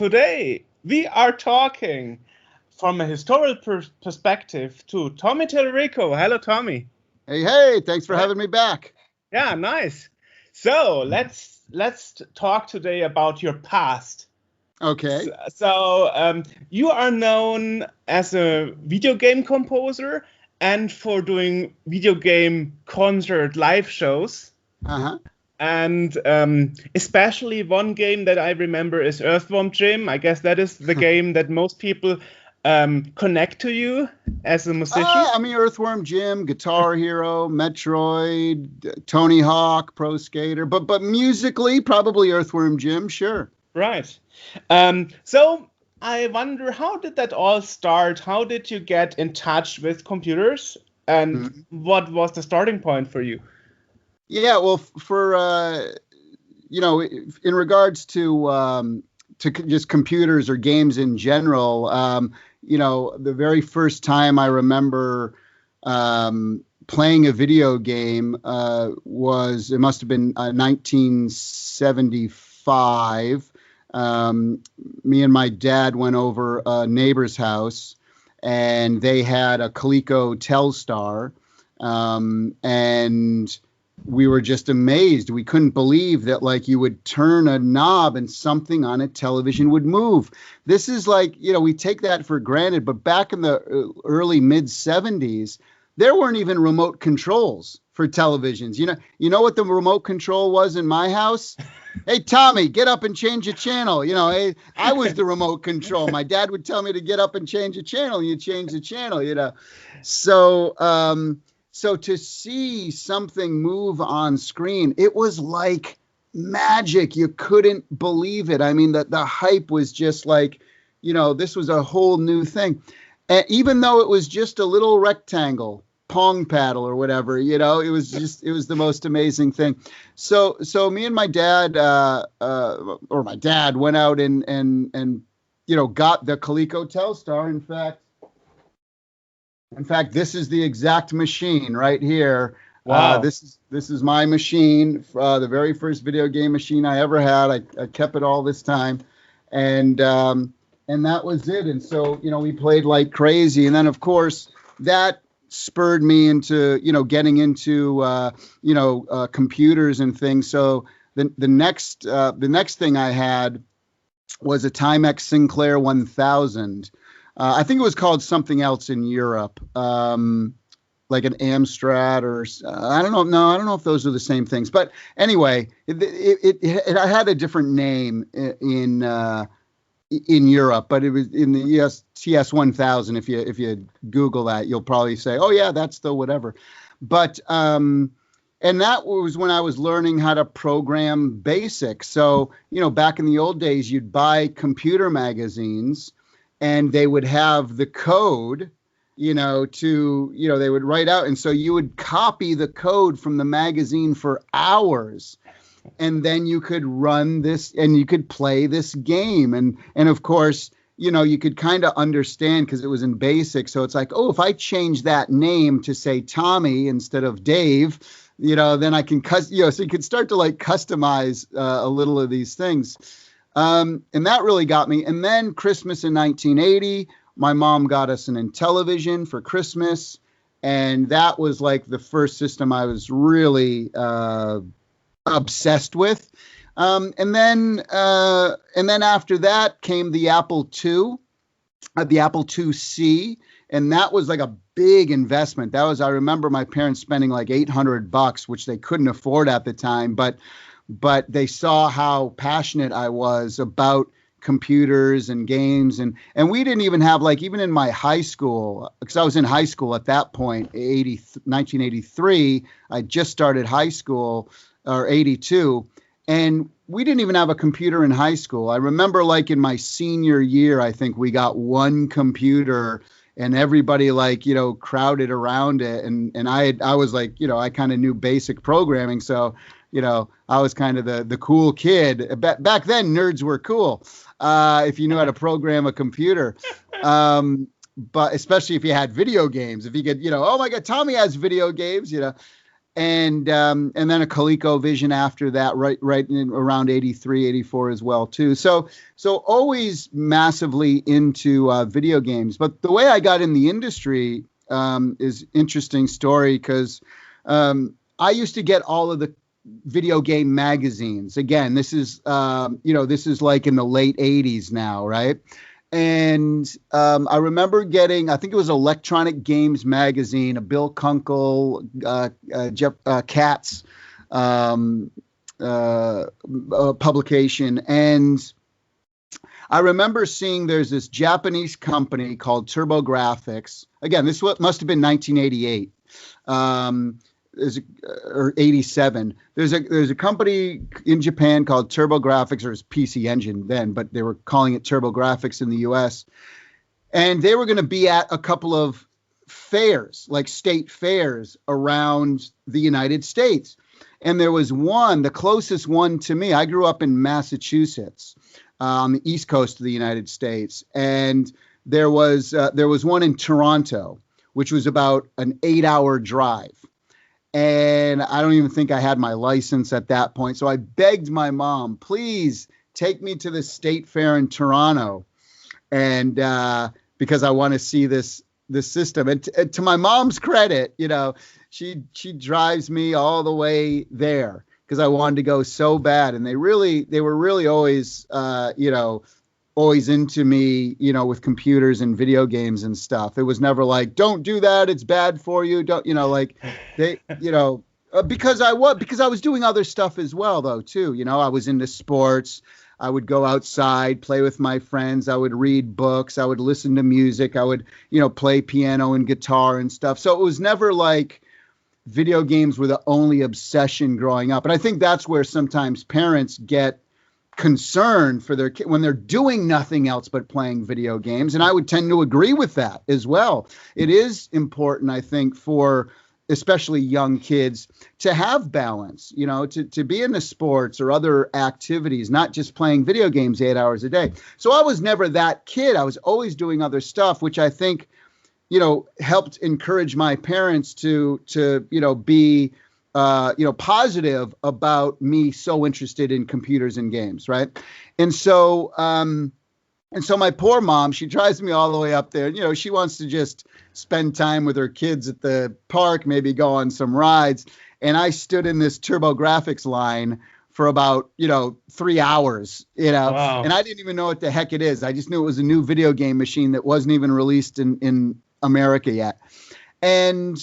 Today we are talking from a historical perspective to Tommy Tallarico. Hello, Tommy. Hey, thanks for having me back. Yeah, nice. So let's talk today about your past. Okay. So you are known as a video game composer and for doing video game concert live shows. Uh-huh. And especially one game that I remember is Earthworm Jim. I guess that is the game that most people connect to you as a musician. I mean, Earthworm Jim, Guitar Hero, Metroid, Tony Hawk, Pro Skater, but musically, probably Earthworm Jim, sure. Right. So I wonder, how did that all start? How did you get in touch with computers? And what was the starting point for you? Yeah, well, for in regards to just computers or games in general, the very first time I remember playing a video game it must have been 1975. Me and my dad went over a neighbor's house, and they had a Coleco Telstar, and we were just amazed. We couldn't believe that, like, you would turn a knob and something on a television would move. This is like, we take that for granted, but back in the early mid 70s, there weren't even remote controls for televisions. You know what the remote control was in my house? Hey, Tommy, get up and change a channel. Hey, I was the remote control. My dad would tell me to get up and change a channel, and you change the channel, So to see something move on screen, it was like magic. You couldn't believe it. I mean, the hype was just like, this was a whole new thing. And even though it was just a little rectangle, pong paddle or whatever, it was the most amazing thing. So me and my dad, or my dad, went out and got the Coleco Telstar. In fact, this is the exact machine right here. Wow. This is my machine, the very first video game machine I ever had. I kept it all this time, and that was it. And so, we played like crazy. And then, of course, that spurred me into, getting into, computers and things. So the next thing I had was a Timex Sinclair 1000. I think it was called something else in Europe, like an Amstrad or I don't know. No, I don't know if those are the same things. But anyway, it had a different name in Europe, but it was in the TS 1000. If you Google that, you'll probably say, oh yeah, that's the whatever. But and that was when I was learning how to program BASIC. So back in the old days, you'd buy computer magazines, and they would have the code, they would write out. And so you would copy the code from the magazine for hours. And then you could run this and you could play this game. And of course, you could kind of understand because it was in BASIC. So it's like, oh, if I change that name to say Tommy instead of Dave, then I can, so you could start to like customize a little of these things. And that really got me. And then Christmas in 1980, my mom got us an Intellivision for Christmas. And that was like the first system I was really obsessed with. And then after that came the Apple II, the Apple IIc. And that was like a big investment. I remember my parents spending like $800, which they couldn't afford at the time. But they saw how passionate I was about computers and games. And we didn't even have, like, even in my high school, because I was in high school at that point, 1983, I just started high school, or 82. And we didn't even have a computer in high school. I remember, like, in my senior year, I think we got one computer, and everybody, like, crowded around it. And I was like, I kind of knew basic programming. So, I was kind of the cool kid. Back then, nerds were cool if you knew how to program a computer. But especially if you had video games, if you could, oh my God, Tommy has video games, and then a ColecoVision after that, right in around 83, 84 as well too. So always massively into video games. But the way I got in the industry is interesting story, because I used to get all of the video game magazines. Again, this is this is like in the late 80s now, right? And I remember getting, I think it was Electronic Games Magazine, a Bill Kunkel, Jeff Katz publication. And I remember seeing there's this Japanese company called TurboGrafx. Again, this must have been 1988. Or 87. There's a company in Japan called TurboGrafx, or it's PC Engine then, but they were calling it TurboGrafx in the US. And they were going to be at a couple of fairs, like state fairs around the United States. And there was one, the closest one to me. I grew up in Massachusetts, on the East Coast of the United States. And there was one in Toronto, which was about an 8-hour drive. And I don't even think I had my license at that point. So I begged my mom, please take me to the state fair in Toronto. And because I want to see this system. And to my mom's credit, she drives me all the way there because I wanted to go so bad. And they were really always, always into me, with computers and video games and stuff. It was never like, don't do that, it's bad for you. Don't, because I was doing other stuff as well, though, too. I was into sports. I would go outside, play with my friends. I would read books. I would listen to music. I would, play piano and guitar and stuff. So it was never like video games were the only obsession growing up. And I think that's where sometimes parents get concerned for their kid when they're doing nothing else but playing video games. And I would tend to agree with that as well. It is important, I think, for especially young kids to have balance, to be into sports or other activities, not just playing video games 8 hours a day. So I was never that kid. I was always doing other stuff, which I think, helped encourage my parents to be positive about me so interested in computers and games, right? And so my poor mom, she drives me all the way up there. She wants to just spend time with her kids at the park, maybe go on some rides. And I stood in this TurboGrafx line for about, 3 hours, Wow. And I didn't even know what the heck it is. I just knew it was a new video game machine that wasn't even released in America yet. And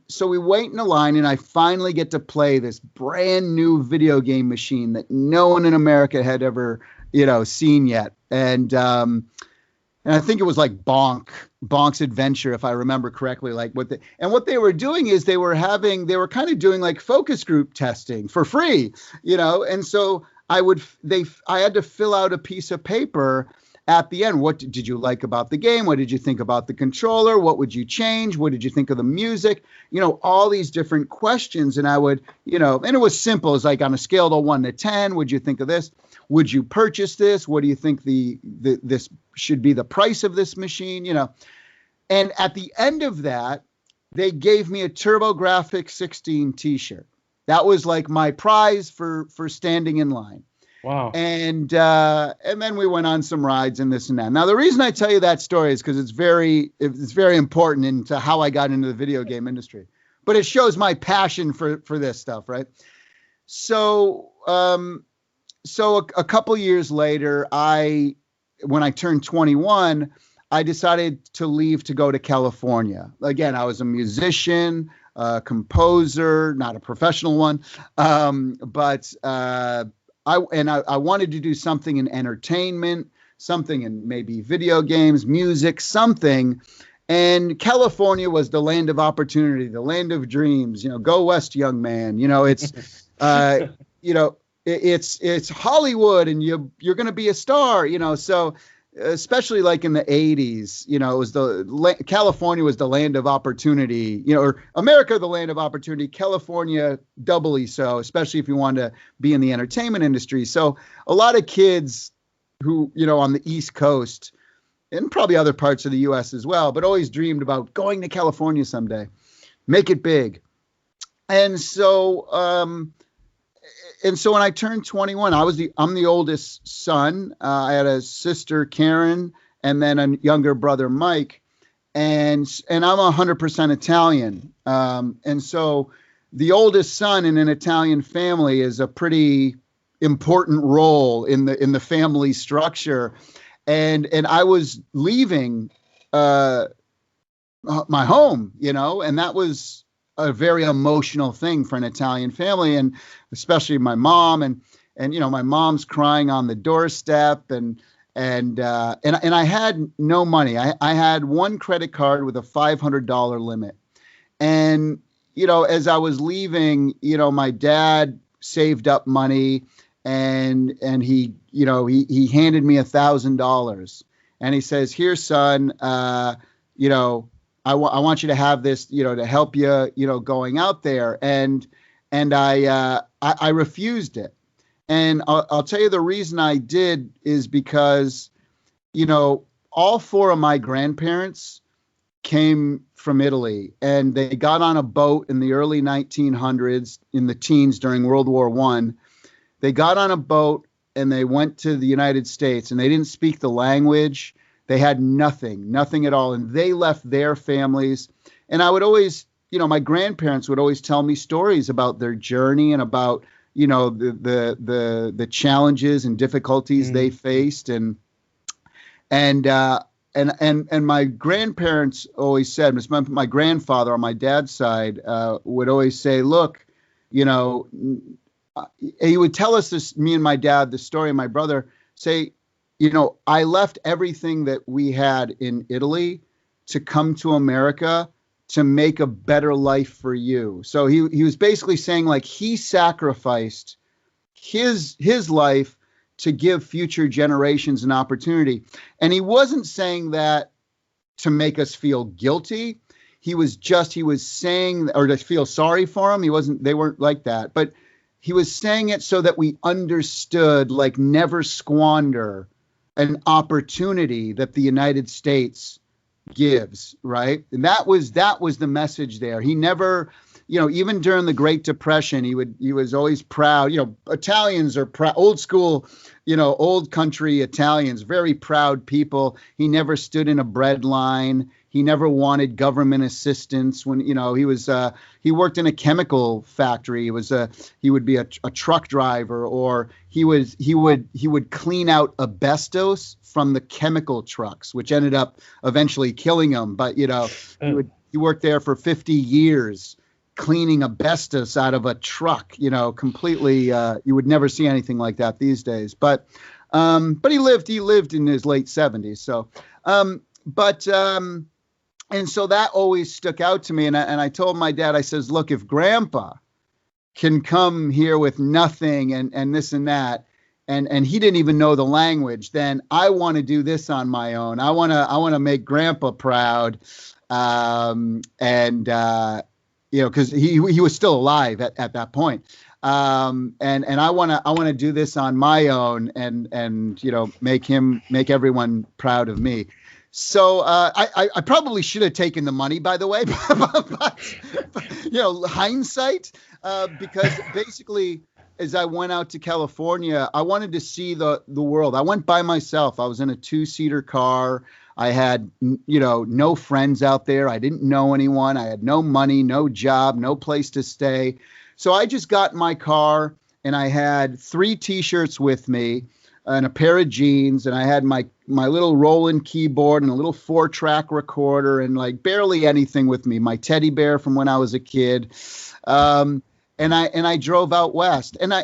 so we wait in a line, and I finally get to play this brand new video game machine that no one in America had ever, seen yet. And I think it was like Bonk's Adventure, if I remember correctly. Like what they were doing is they were kind of doing like focus group testing for free, And so I had to fill out a piece of paper at the end. What did you like about the game? What did you think about the controller? What would you change? What did you think of the music? All these different questions. And I would, and it was simple. It's like on a scale of 1 to 10, would you think of this? Would you purchase this? What do you think this should be the price of this machine? And at the end of that, they gave me a TurboGrafx 16 t-shirt. That was like my prize for standing in line. Wow. And then we went on some rides and this and that. Now, the reason I tell you that story is because it's very important into how I got into the video game industry. But it shows my passion for this stuff, right? So a couple years later, when I turned 21, I decided to leave to go to California. Again, I was a musician, composer, not a professional one, but I wanted to do something in entertainment, something in maybe video games, music, something. And California was the land of opportunity, the land of dreams. Go west, young man. It's it's Hollywood, and you're going to be a star. So especially like in the 80s, it was California was the land of opportunity, or America, the land of opportunity, California doubly so, especially if you want to be in the entertainment industry. So a lot of kids who, on the East Coast and probably other parts of the US as well, but always dreamed about going to California someday, make it big. And so, when I turned 21, I'm the oldest son. I had a sister, Karen, and then a younger brother, Mike. And I'm 100% Italian. And so the oldest son in an Italian family is a pretty important role in the family structure. And I was leaving my home, and that was a very emotional thing for an Italian family, and especially my mom, and my mom's crying on the doorstep, and I had no money. I had one credit card with a $500 limit, and as I was leaving, my dad saved up money, and he handed me $1,000, and he says, "Here, son, I want you to have this, to help you, going out there." And I refused it. And I'll tell you the reason I did is because, all four of my grandparents came from Italy, and they got on a boat in the early 1900s, in the teens during World War I. They got on a boat and they went to the United States, and they didn't speak the language. They had nothing at all. And they left their families. And I would always, my grandparents would always tell me stories about their journey and about, the challenges and difficulties they faced. And my grandparents always said, my grandfather on my dad's side would always say, look, he would tell us this, me and my dad, the story, and my brother say, I left everything that we had in Italy to come to America to make a better life for you. So he was basically saying, like, he sacrificed his life to give future generations an opportunity. And he wasn't saying that to make us feel guilty. He was saying, or to feel sorry for him. They weren't like that, but he was saying it so that we understood, like, never squander an opportunity that the United States gives, right? And that was the message there. He never, even during the Great Depression, he was always proud. Italians are proud, old school, old country Italians, very proud people. He never stood in a bread line. He never wanted government assistance. When he worked in a chemical factory. He would be a truck driver, or he would clean out asbestos from the chemical trucks, which ended up eventually killing him. But he worked there for 50 years cleaning asbestos out of a truck. Completely. You would never see anything like that these days. But he lived in his late 70s. So, and so that always stuck out to me. And I told my dad, I says, look, if Grandpa can come here with nothing and this and that, and he didn't even know the language, then I want to do this on my own. I want to make Grandpa proud. Because he was still alive at that point. And I want to do this on my own and make everyone proud of me. So I probably should have taken the money, by the way, but hindsight, because basically, as I went out to California, I wanted to see the world. I went by myself. I was in a 2-seater car. I had, no friends out there. I didn't know anyone. I had no money, no job, no place to stay. So I just got in my car, and I had 3 T-shirts with me and a pair of jeans, and I had my little Roland keyboard and a little 4-track recorder, and like barely anything with me. My teddy bear from when I was a kid. And I drove out west, and I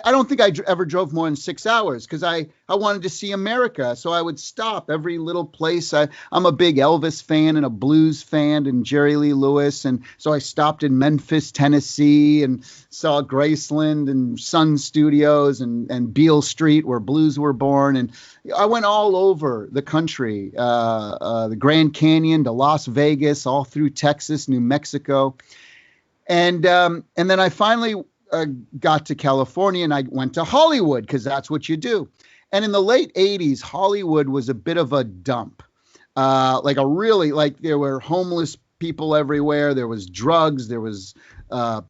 don't think I ever drove more than 6 hours, because I wanted to see America. So I would stop every little place. I'm a big Elvis fan and a blues fan and Jerry Lee Lewis, and so I stopped in Memphis, Tennessee, and saw Graceland and Sun Studios and Beale Street, where blues were born. And I went all over the country, the Grand Canyon to Las Vegas, all through Texas, New Mexico. And then I finally got to California, and I went to Hollywood, because that's what you do. And in the late 80s, Hollywood was a bit of a dump, there were homeless people everywhere. There was drugs. There was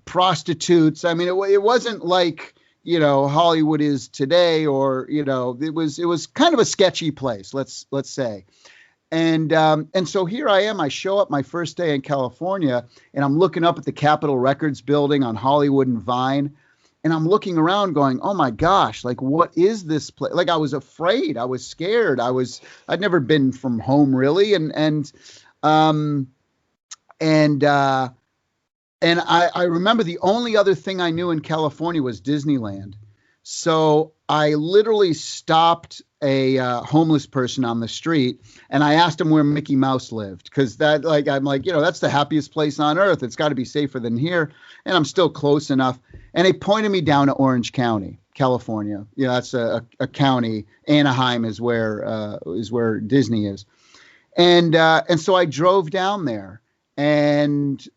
prostitutes. I mean, it wasn't like, you know, Hollywood is today, or, you know, it was kind of a sketchy place, let's say. And so here I am. I show up my first day in California, and I'm looking up at the Capitol Records building on Hollywood and Vine. And I'm looking around going, oh my gosh, like, what is this place? Like, I was afraid. I was scared. I'd never been from home really. And I remember the only other thing I knew in California was Disneyland. So I literally stopped a homeless person on the street, and I asked him where Mickey Mouse lived, because I'm like, you know, that's the happiest place on earth. It's got to be safer than here, and I'm still close enough. And he pointed me down to Orange County, California. You know, that's a county. Anaheim is where Disney is, and so I drove down there, and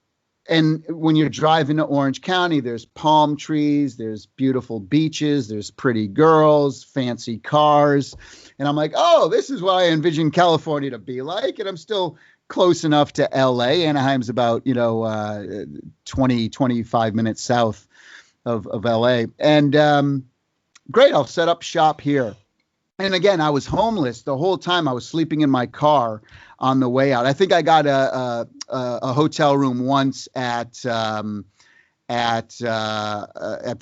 when you're driving to Orange County, there's palm trees, there's beautiful beaches, there's pretty girls, fancy cars. And I'm like, oh, this is what I envision California to be like. And I'm still close enough to LA. Anaheim's about, 25 minutes south of LA. And great, I'll set up shop here. And again, I was homeless the whole time. I was sleeping in my car on the way out. I think I got a hotel room once at the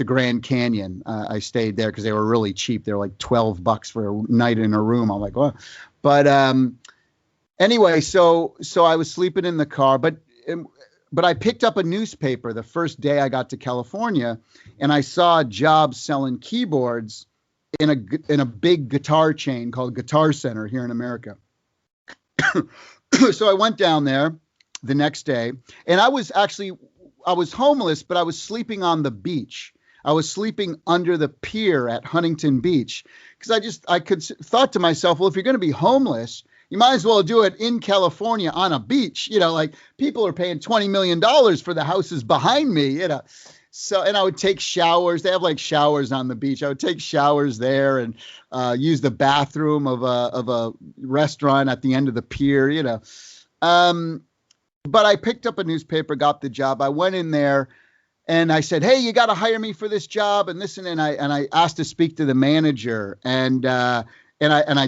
Grand Canyon. I stayed there because they were really cheap. They were like $12 for a night in a room. I'm like, well, but anyway, so I was sleeping in the car, but I picked up a newspaper the first day I got to California, and I saw jobs selling keyboards in a big guitar chain called Guitar Center here in America. So I went down there the next day, and I was homeless, but I was sleeping on the beach. I was sleeping under the pier at Huntington Beach, because I thought to myself, well, if you're going to be homeless, you might as well do it in California on a beach. You know, like, people are paying $20 million for the houses behind me, you know. So, and I would take showers. They have like showers on the beach. I would take showers there and use the bathroom of a restaurant at the end of the pier, you know. But I picked up a newspaper, got the job. I went in there and I said, hey, you got to hire me for this job and this. And I asked to speak to the manager, and I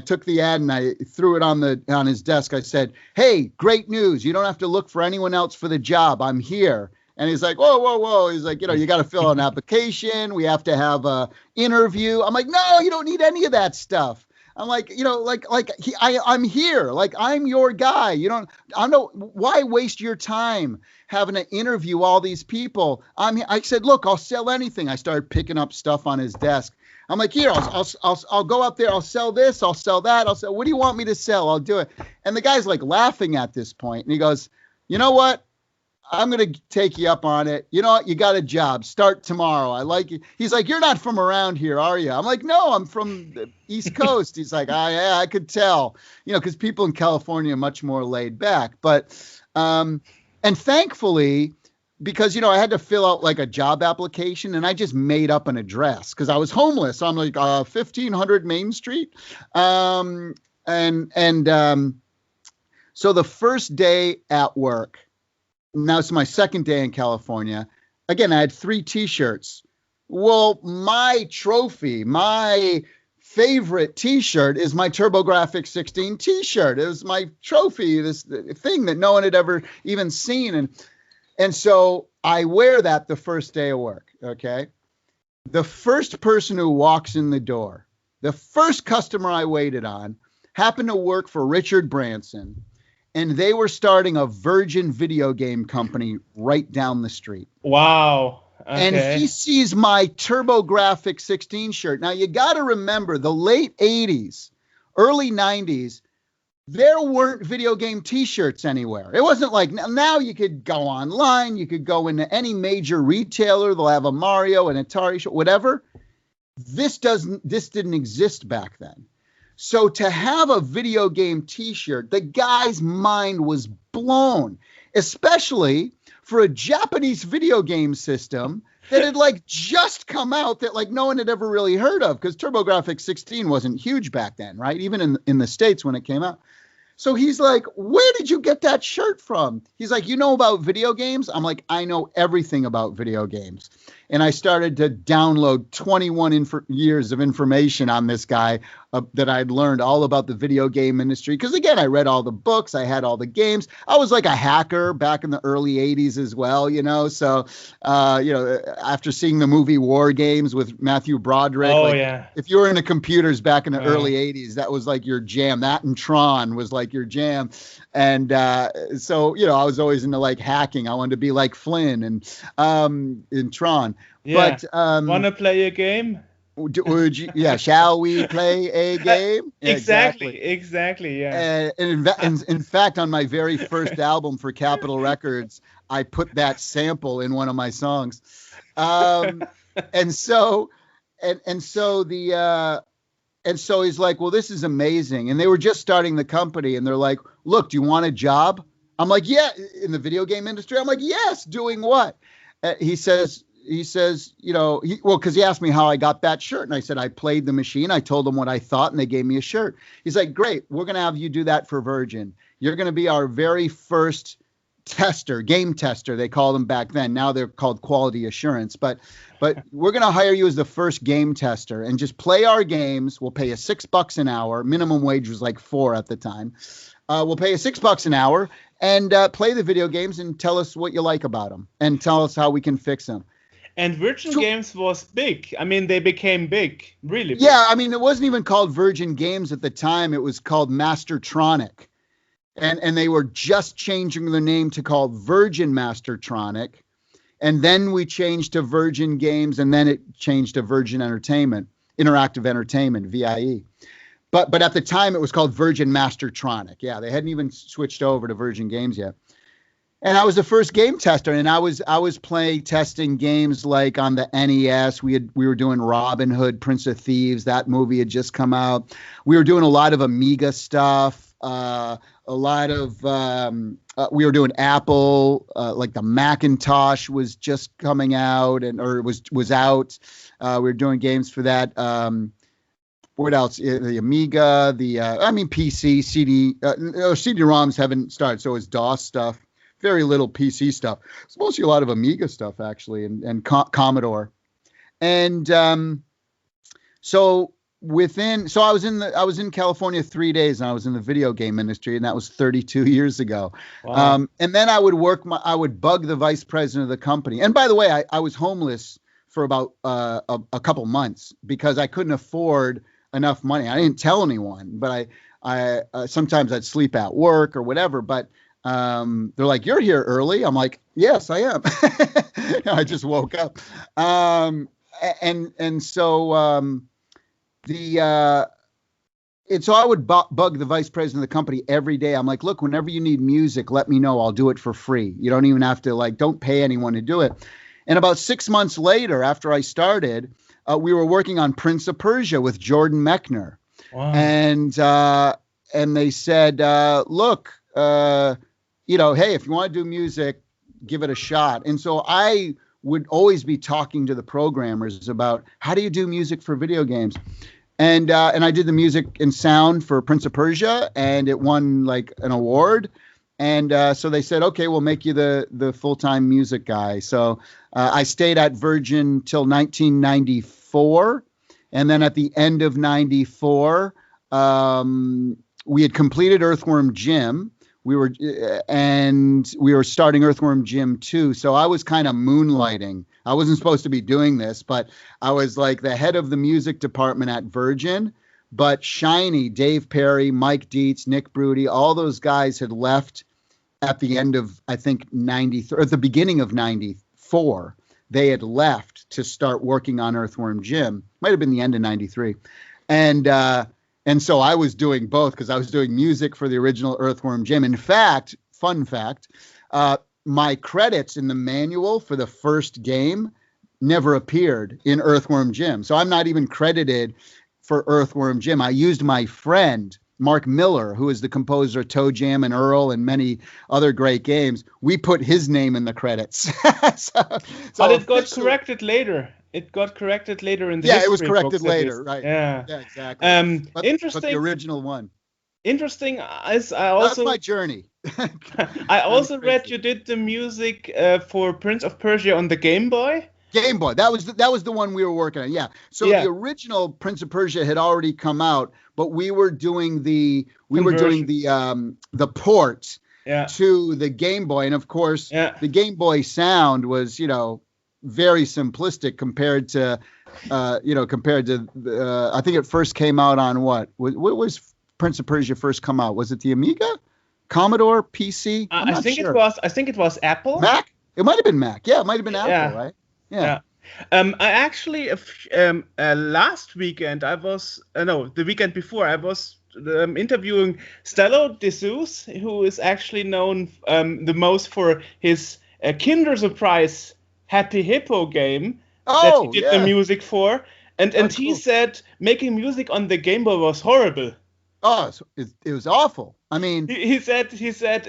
took the ad and I threw it on his desk. I said, hey, great news. You don't have to look for anyone else for the job. I'm here. And he's like, whoa, whoa, whoa. He's like, you got to fill out an application. We have to have a interview. I'm like, no, you don't need any of that stuff. I'm like, I'm here. Like, I'm your guy. Why waste your time having to interview all these people? I said, look, I'll sell anything. I started picking up stuff on his desk. I'm like, here, I'll go up there. I'll sell this. I'll sell that. What do you want me to sell? I'll do it. And the guy's like laughing at this point. And he goes, you know what? I'm going to take you up on it. You know what? You got a job. Start tomorrow. I like you. He's like, you're not from around here, are you? I'm like, no, I'm from the East Coast. He's like, yeah, I could tell, because people in California are much more laid back. But, and thankfully, because, I had to fill out like a job application, and I just made up an address because I was homeless. So I'm like, 1500 Main Street. So the first day at work, now it's my second day in California. Again, I had 3 T-shirts. Well, my trophy, my favorite T-shirt is my TurboGrafx 16 T-shirt. It was my trophy, this thing that no one had ever even seen. And so I wear that the first day of work, okay? The first person who walks in the door, the first customer I waited on, happened to work for Richard Branson. And they were starting a Virgin video game company right down the street. Wow. Okay. And he sees my TurboGrafx 16 shirt. Now, you got to remember, the late 80s, early 90s, there weren't video game T-shirts anywhere. It wasn't like now you could go online. You could go into any major retailer. They'll have a Mario, an Atari shirt, whatever. This didn't exist back then. So to have a video game T-shirt, the guy's mind was blown, especially for a Japanese video game system that had like just come out that like no one had ever really heard of, because TurboGrafx 16 wasn't huge back then, right? Even in the States when it came out. So he's like, where did you get that shirt from? He's like, you know about video games? I'm like, I know everything about video games. And I started to download 21 years of information on this guy that I'd learned all about the video game industry. Because again, I read all the books, I had all the games. I was like a hacker back in the early 80s as well, you know. So, after seeing the movie War Games with Matthew Broderick, if you were into computers back in the early 80s, that was like your jam. That and Tron was like your jam. And so, I was always into like hacking. I wanted to be like Flynn and in Tron. Yeah. But wanna play a game? Would you? Yeah. Shall we play a game? Exactly. Yeah. And in fact, on my very first album for Capitol Records, I put that sample in one of my songs. And so he's like, well, this is amazing. And they were just starting the company, and they're like, look, do you want a job? I'm like, yeah, in the video game industry. I'm like, yes, doing what? He says, because he asked me how I got that shirt. And I said, I played the machine. I told them what I thought, and they gave me a shirt. He's like, great. We're going to have you do that for Virgin. You're going to be our very first tester, game tester. They called them back then. Now they're called quality assurance. But we're going to hire you as the first game tester and just play our games. We'll pay you $6 an hour. Minimum wage was like $4 at the time. We'll pay you $6 an hour and play the video games and tell us what you like about them and tell us how we can fix them. And Virgin Games was big. I mean, they became big, really big. Yeah, I mean, it wasn't even called Virgin Games at the time. It was called Mastertronic. And they were just changing the name to called Virgin Mastertronic. And then we changed to Virgin Games, and then it changed to Virgin Entertainment, Interactive Entertainment, VIE. But at the time, it was called Virgin Mastertronic. Yeah, they hadn't even switched over to Virgin Games yet. And I was the first game tester, and I was testing games like on the NES. We were doing Robin Hood, Prince of Thieves. That movie had just come out. We were doing a lot of Amiga stuff. We were doing Apple, like the Macintosh was just coming out or was out. We were doing games for that. What else? The Amiga, PC, CD-ROMs haven't started, so it's DOS stuff. Very little PC stuff. It's mostly a lot of Amiga stuff, actually, and Commodore. And so I was in California 3 days, and I was in the video game industry, and that was 32 years ago. Wow. And then I would bug the vice president of the company. And by the way, I was homeless for about a couple months because I couldn't afford enough money. I didn't tell anyone, but I sometimes I'd sleep at work or whatever, but they're like, you're here early. I'm like, yes, I am. I just woke up. So I would bug the vice president of the company every day. I'm like, look, whenever you need music, let me know. I'll do it for free. You don't even have to don't pay anyone to do it. And about 6 months later, after I started, we were working on Prince of Persia with Jordan Mechner. Wow. And they said, look, hey, if you want to do music, give it a shot. And so I would always be talking to the programmers about how do you do music for video games. And I did the music and sound for Prince of Persia, and it won like an award. And so they said, okay, we'll make you the full-time music guy. So I stayed at Virgin till 1994. And then at the end of 94, we had completed Earthworm Jim. We were starting Earthworm Jim 2. So I was kind of moonlighting. I wasn't supposed to be doing this, but I was like the head of the music department at Virgin. But Shiny, Dave Perry, Mike Dietz, Nick Brudi, all those guys had left at the end of, I think, 93, or at the beginning of 94. They had left to start working on Earthworm Jim. Might have been the end of 93. And so I was doing both because I was doing music for the original Earthworm Jim. In fact, fun fact, my credits in the manual for the first game never appeared in Earthworm Jim. So I'm not even credited for Earthworm Jim. I used my friend, Mark Miller, who is the composer of Toe Jam and Earl and many other great games. We put his name in the credits. But it got corrected later. It got corrected later in the history. Yeah, it was corrected later, right? Yeah, exactly. Interesting. But the original one. Interesting. As I That's also my journey. I Kind of also read crazy. you did the music for Prince of Persia on the Game Boy. Game Boy. That was the one we were working on. Yeah. So the Yeah, original Prince of Persia had already come out, but we were doing conversion. the port Yeah, to the Game Boy, and of course yeah. the Game Boy sound was very simplistic compared to I think it first came out on what was Prince of Persia first come out? Was it the Amiga, Commodore, PC? I'm I not think it sure. was. I think it was Apple. Mac? It might have been Mac. Yeah, it might have been Apple, Yeah, right? Yeah. yeah. I actually, last weekend I was, no, the weekend before I was interviewing Stello De Souza, who is actually known the most for his Kinder Surprise Happy Hippo game that he Oh, did the yeah. music for, Oh, and he cool. said making music on the Game Boy was horrible. Oh, it was awful. I mean, He said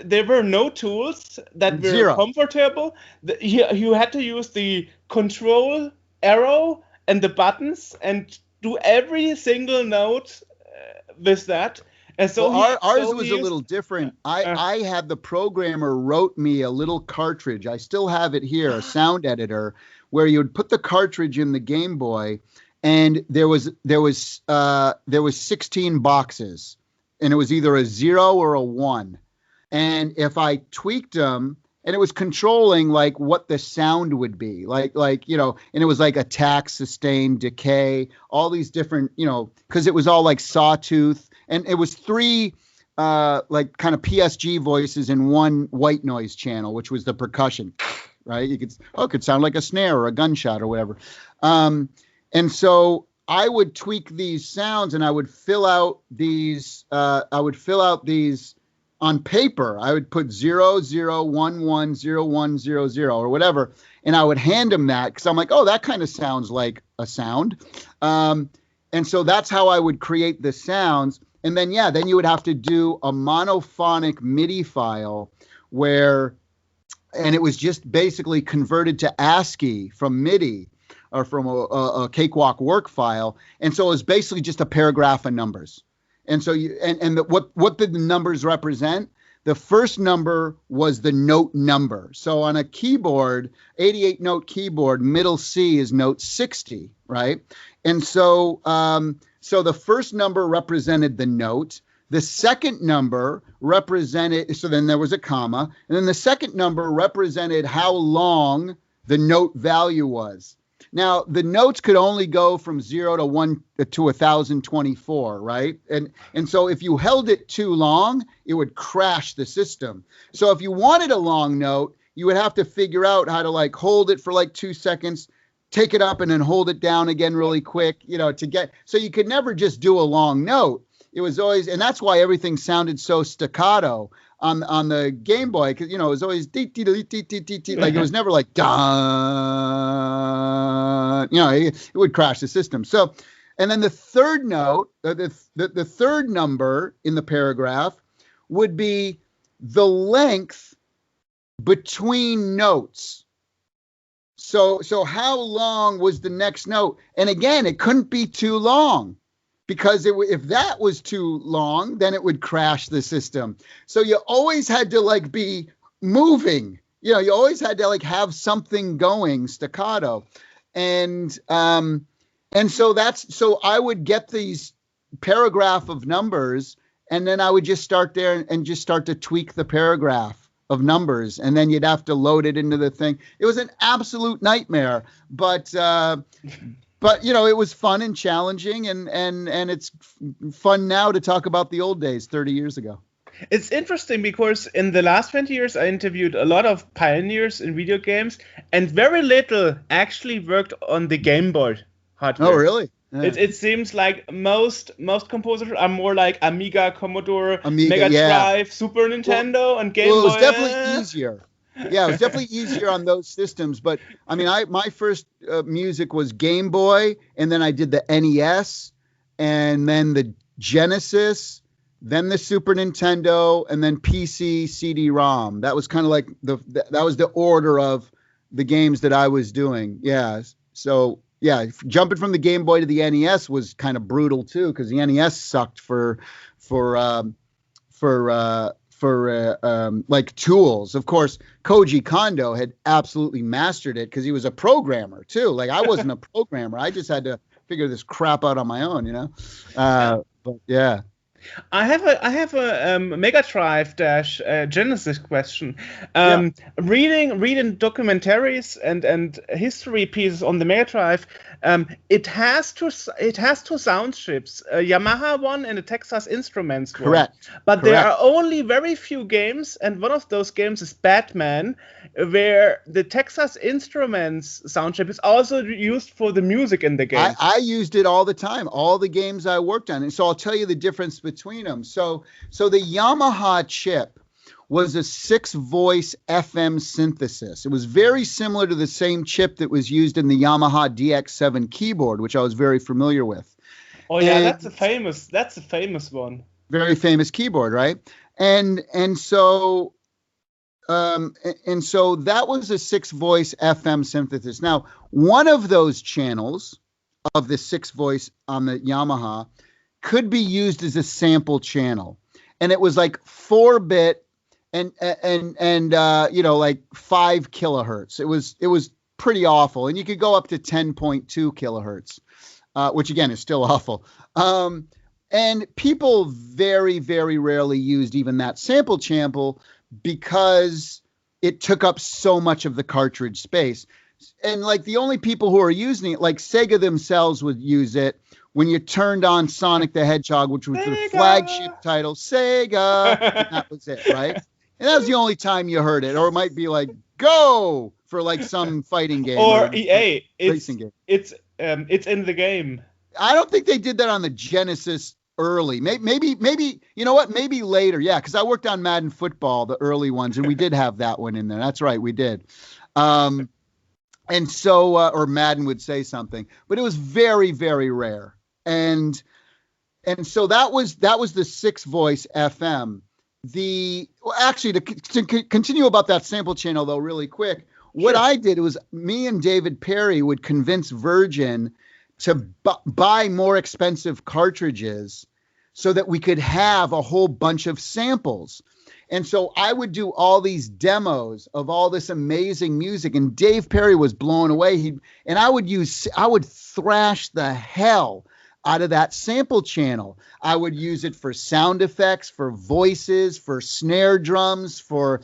there were no tools that were zero. comfortable. You had to use the control arrow and the buttons and do every single note with that. And Well, so he ours so he was a used little different. uh, I had the programmer wrote me a little cartridge. I still have it here, a sound editor, where you would put the cartridge in the Game Boy, and there was 16 boxes, and it was either a 0 or a 1. And if I tweaked them, and it was controlling like what the sound would be, and it was like attack, sustain, decay, all these different, because it was all like sawtooth, and it was three like kind of PSG voices in one white noise channel, which was the percussion, right? It could sound like a snare or a gunshot or whatever. Um, and so I would tweak these sounds, and I would fill out these. On paper. I would put 0, 0, 1, 1, 0, 1, 0, 0 or whatever, and I would hand him that because I'm like, oh, that kind of sounds like a sound. And so that's how I would create the sounds. And then then you would have to do a monophonic MIDI file where, and it was just basically converted to ASCII from MIDI or from a cakewalk work file. And so it was basically just a paragraph of numbers. And so what did the numbers represent? The first number was the note number. So on a keyboard, 88 note keyboard, middle C is note 60, right? And so so the first number represented the note. The second number represented, so then there was a comma, and then the second number represented how long the note value was. Now, the notes could only go from 0 to 1 to 1024, right? And so if you held it too long, it would crash the system. So if you wanted a long note, you would have to figure out how to like hold it for like 2 seconds, take it up and then hold it down again really quick, so you could never just do a long note. It was always, and that's why everything sounded so staccato on the Game Boy, because it was always like it was never like dun. It would crash the system. So, and then the third note, the third number in the paragraph would be the length between notes. So how long was the next note? And again, it couldn't be too long, because if that was too long, then it would crash the system. So you always had to like be moving. You always had to like have something going staccato. And so I would get these paragraph of numbers, and then I would just start there and just start to tweak the paragraph of numbers, and then you'd have to load it into the thing. It was an absolute nightmare, but it was fun and challenging, and it's fun now to talk about the old days 30 years ago. It's interesting because in the last 20 years I interviewed a lot of pioneers in video games, and very little actually worked on the Game Boy hardware. Oh, really? Yeah. It seems like most composers are more like Amiga, Commodore, Amiga, Mega yeah. Drive, Super Nintendo, and Game Boy. Well, it was definitely easier. Yeah, it was definitely easier on those systems. But I mean, my first music was Game Boy, and then I did the NES, and then the Genesis, then the Super Nintendo, and then PC CD-ROM. That was kind of like that was the order of the games that I was doing. Yeah. So yeah, jumping from the Game Boy to the NES was kind of brutal too, because the NES sucked for like tools. Of course, Koji Kondo had absolutely mastered it because he was a programmer too. Like I wasn't a programmer. I just had to figure this crap out on my own, But yeah. I have a Mega Drive dash Genesis question. Reading documentaries and history pieces on the Mega Drive, it has two sound chips, a Yamaha one and a Texas Instruments one. Correct. But there are only very few games, and one of those games is Batman, where the Texas Instruments sound chip is also used for the music in the game. I used it all the time, all the games I worked on. And so I'll tell you the difference between them. So the Yamaha chip was a 6-voice FM synthesis. It was very similar to the same chip that was used in the Yamaha DX7 keyboard, which I was very familiar with. Oh yeah, that's a famous one. Very famous keyboard, right? And so that was a 6-voice FM synthesis. Now, one of those channels of the 6-voice on the Yamaha could be used as a sample channel, and it was like 4-bit and like 5 kilohertz. It was pretty awful, and you could go up to 10.2 kilohertz, which again is still awful. And people very, very rarely used even that sample channel because it took up so much of the cartridge space. And like the only people who are using it, like Sega themselves would use it when you turned on Sonic the Hedgehog, which was the flagship title, Sega. And that was it, right? And that was the only time you heard it. Or it might be like Go for like some fighting game or EA racing game. It's in the game. I don't think they did that on the Genesis early. Maybe you know what? Maybe later. Yeah, because I worked on Madden Football, the early ones, and we did have that one in there. That's right, we did. And so, or Madden would say something, but it was very, very rare. And so that was the 6-voice FM. Actually, to continue about that sample channel though, really quick, what I did was me and David Perry would convince Virgin to buy more expensive cartridges so that we could have a whole bunch of samples. And so I would do all these demos of all this amazing music, and Dave Perry was blown away. I would thrash the hell out of that sample channel. I would use it for sound effects, for voices, for snare drums, for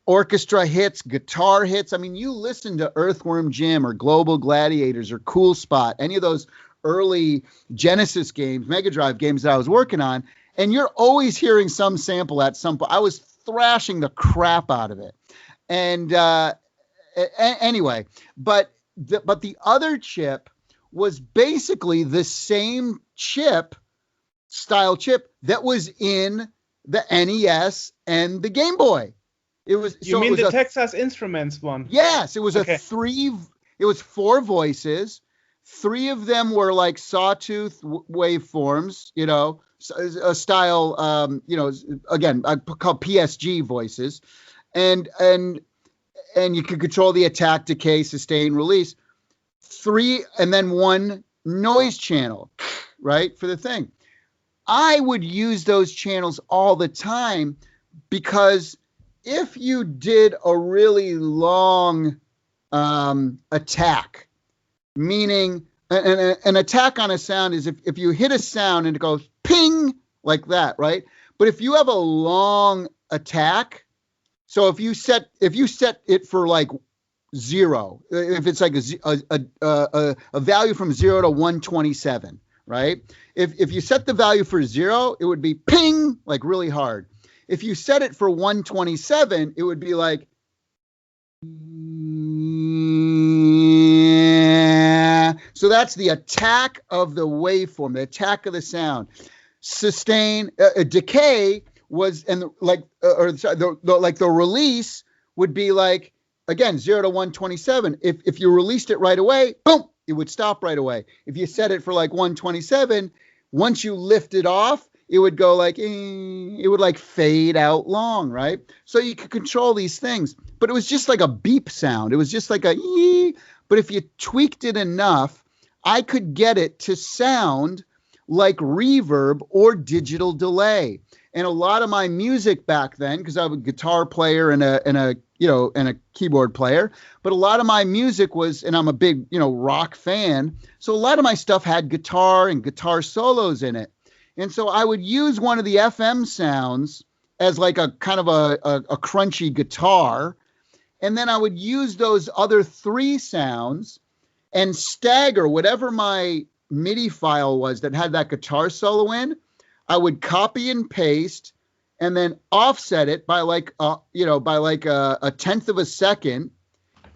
orchestra hits, guitar hits. I mean, you listen to Earthworm Jim or Global Gladiators or Cool Spot, any of those early Genesis games, Mega Drive games that I was working on, and you're always hearing some sample at some point. I was thrashing the crap out of it. And anyway, but the other chip was basically the same style chip that was in the NES and the Game Boy. It was the Texas Instruments one? Yes, it was it was 4 voices. 3 of them were like sawtooth waveforms, a style, again, called PSG voices, and you could control the attack, decay, sustain, release. 3 and then 1 noise channel, right, for the thing. I would use those channels all the time because if you did a really long attack, meaning an attack on a sound is if you hit a sound and it goes ping like that, right? But if you have a long attack, so if you set it for like 0, if it's like a value from 0 to 127, right? If you set the value for 0, it would be ping, like really hard. If you set it for 127, it would be like, so that's the attack of the waveform, the attack of the sound. Sustain, decay was, and the release would be like, again, 0 to 127. If you released it right away, boom, it would stop right away. If you set it for like 127, once you lift it off, it would go like, it would like fade out long, right? So you could control these things, but it was just like a beep sound. It was just like a, but if you tweaked it enough, I could get it to sound like reverb or digital delay. And a lot of my music back then, because I was a guitar player and a keyboard player, but a lot of my music was, and I'm a big, rock fan. So a lot of my stuff had guitar and guitar solos in it. And so I would use one of the FM sounds as like a kind of a crunchy guitar. And then I would use those other 3 sounds and stagger whatever my MIDI file was that had that guitar solo in. I would copy and paste and then offset it by like a tenth of a second,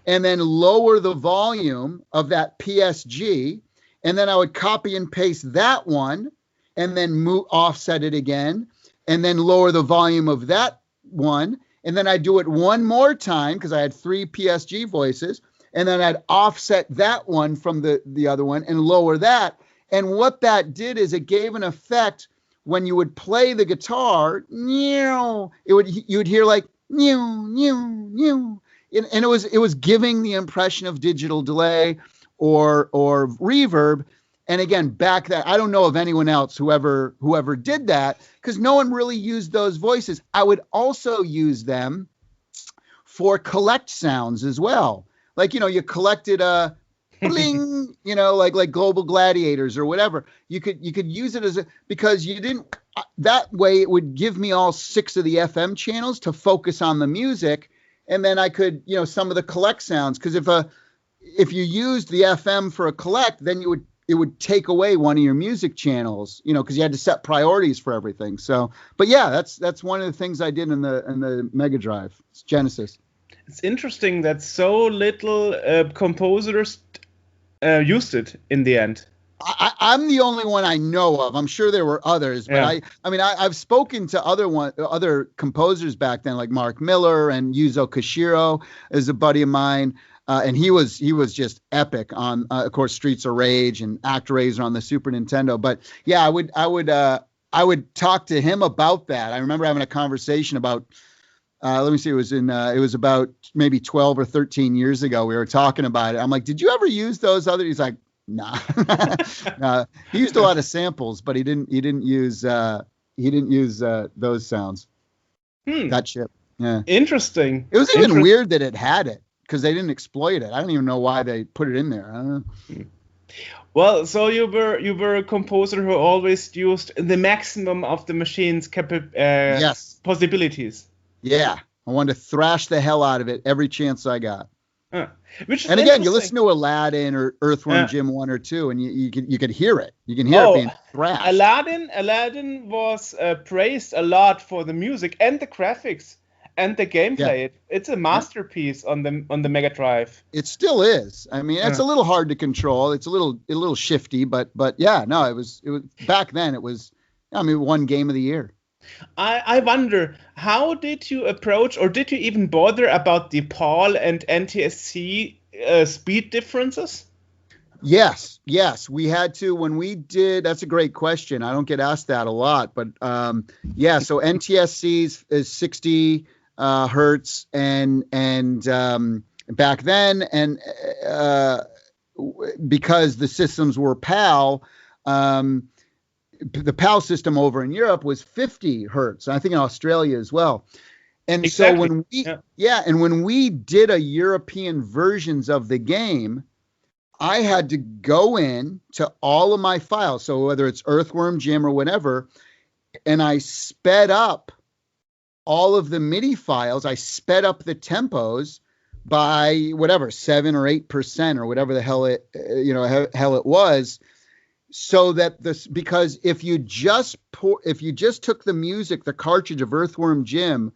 and then lower the volume of that PSG. And then I would copy and paste that one and then offset it again, and then lower the volume of that one. And then I'd do it one more time because I had 3 PSG voices. And then I'd offset that one from the other one and lower that. And what that did is it gave an effect when you would play the guitar, you'd hear like and it was giving the impression of digital delay or reverb. And again, back then, I don't know of anyone else whoever did that, because no one really used those voices. I would also use them for collect sounds as well. Like, you collected a bling, like Global Gladiators or whatever. You could use it because you didn't, that way it would give me all 6 of the FM channels to focus on the music. And then I could, some of the collect sounds, because if you used the FM for a collect, then it would take away one of your music channels, because you had to set priorities for everything. So, but yeah, that's one of the things I did in the Mega Drive. It's Genesis. It's interesting that so little composers used it in the end. I'm the only one I know of. I'm sure there were others, but yeah. I've spoken to other composers back then, like Mark Miller and Yuzo Koshiro is a buddy of mine. And he was just epic on, of course, Streets of Rage and ActRaiser on the Super Nintendo. But yeah, I would talk to him about that. I remember having a conversation about, let me see, it was about maybe 12 or 13 years ago. We were talking about it. I'm like, did you ever use those other? He's like, nah. He used a lot of samples, but he didn't use those sounds. That chip. Yeah. Interesting. It was even weird that it had it, because they didn't exploit it. I don't even know why they put it in there. I don't know. Well, so you were a composer who always used the maximum of the machine's yes. possibilities. Yeah, I wanted to thrash the hell out of it every chance I got. Which is and again, you listen to Aladdin or Earthworm Jim 1 or 2, and you could hear it. You can hear it being thrashed. Aladdin was praised a lot for the music and the graphics and the gameplay. Yeah. It's a masterpiece on the Mega Drive. It still is. I mean, it's a little hard to control. It's a little shifty, but yeah, no, it was back then. It was, one game of the year. I wonder, how did you approach, or did you even bother about the PAL and NTSC speed differences? Yes, we had to when we did. That's a great question. I don't get asked that a lot, but yeah. So NTSC is 60 hertz, and back then, and because the systems were PAL. The PAL system over in Europe was 50 hertz. I think in Australia as well. And exactly. So when we did a European versions of the game, I had to go in to all of my files. So whether it's Earthworm Jim or whatever, and I sped up all of the MIDI files. I sped up the tempos by whatever, 7 or 8% or whatever the hell it was. So that because if you just took the music, the cartridge of Earthworm Jim,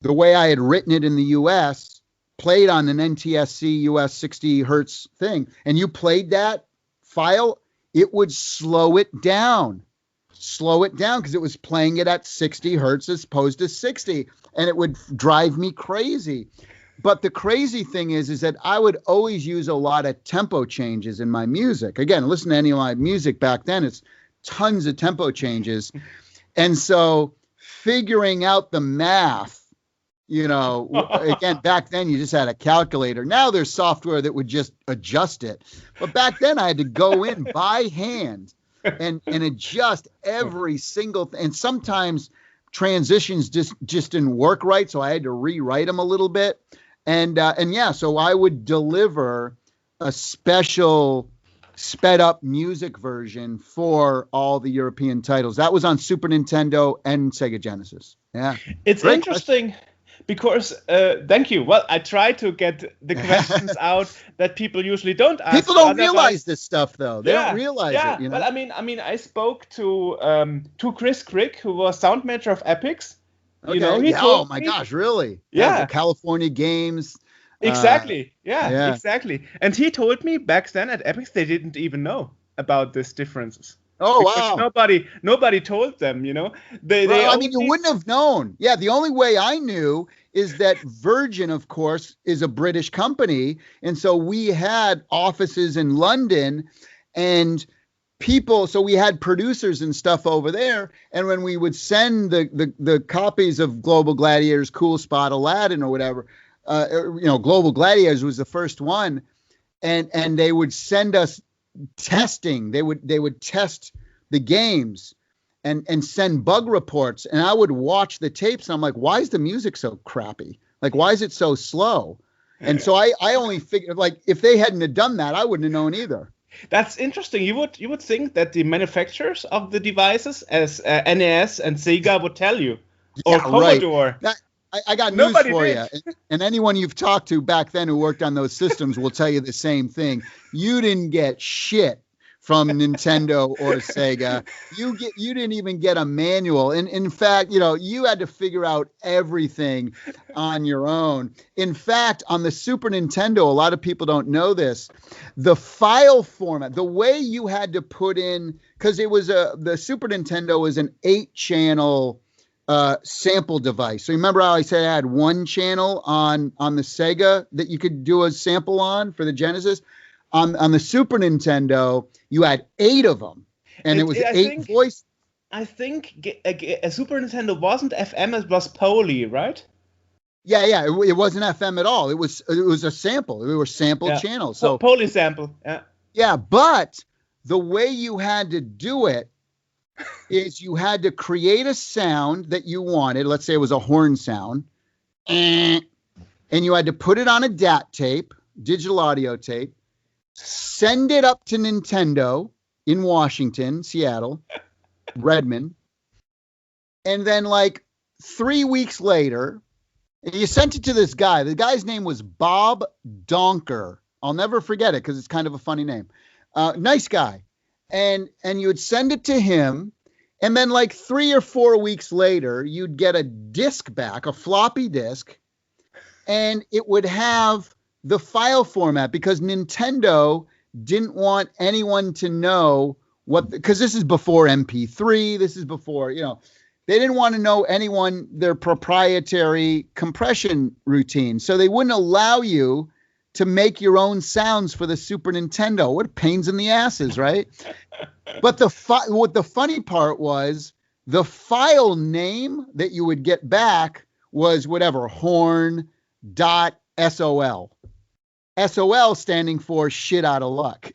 the way I had written it in the US, played on an NTSC US 60 hertz thing, and you played that file, it would slow it down because it was playing it at 60 hertz as opposed to 60, and it would drive me crazy. But the crazy thing is that I would always use a lot of tempo changes in my music. Again, listen to any of my music back then, it's tons of tempo changes. And so figuring out the math, again, back then you just had a calculator. Now there's software that would just adjust it. But back then I had to go in by hand and adjust every single thing. And sometimes transitions just didn't work right, so I had to rewrite them a little bit. And yeah, so I would deliver a special sped up music version for all the European titles. That was on Super Nintendo and Sega Genesis. Yeah. It's Great interesting because, thank you. Well, I try to get the questions out that people usually don't ask. People don't realize this stuff, though. They don't realize it. You know? Well, I mean, I spoke to Chris Crick, who was sound manager of Epix. Okay. You know, he oh my gosh, really? Yeah. California Games. Exactly. Exactly. And he told me back then at Epix they didn't even know about these differences. Oh, because wow. Nobody told them, you know. I mean, you wouldn't have known. Yeah, the only way I knew is that Virgin, of course, is a British company. And so we had offices in London and people, so we had producers and stuff over there. And when we would send the copies of Global Gladiators, Cool Spot, Aladdin, or whatever, Global Gladiators was the first one, and they would send us testing. They would test the games and send bug reports, and I would watch the tapes and I'm like, why is the music so crappy? Like, why is it so slow? And so I only figured, like, if they hadn't have done that, I wouldn't have known either. That's interesting. You would think that the manufacturers of the devices, as NES and Sega, would tell you, or Commodore. Right. I got news for you. And anyone you've talked to back then who worked on those systems will tell you the same thing. You didn't get shit from Nintendo or Sega. You didn't even get a manual. And in fact, you had to figure out everything on your own. In fact, on the Super Nintendo, a lot of people don't know this, the file format, the way you had to put in, because the Super Nintendo was an 8-channel sample device. So remember how I said I had one channel on the Sega that you could do a sample on for the Genesis? On the Super Nintendo, you had 8 of them, and it was 8 voice. I think a Super Nintendo wasn't FM; it was Poly, right? Yeah. It wasn't FM at all. It was a sample. It were sample channels. So Poly sample. Yeah. Yeah, but the way you had to do it is you had to create a sound that you wanted. Let's say it was a horn sound, and you had to put it on a DAT tape, digital audio tape, send it up to Nintendo in Washington, Seattle, Redmond, and then like 3 weeks later, you sent it to this guy. The guy's name was Bob Donker. I'll never forget it because it's kind of a funny name. Nice guy. And you would send it to him, and then like 3 or 4 weeks later, you'd get a disc back, a floppy disk, and it would have the file format because Nintendo didn't want anyone to know because this is before MP3, this is before, they didn't want to know their proprietary compression routine. So they wouldn't allow you to make your own sounds for the Super Nintendo. What pains in the asses, right? But what the funny part was, the file name that you would get back was whatever, horn.sol. SOL standing for shit out of luck.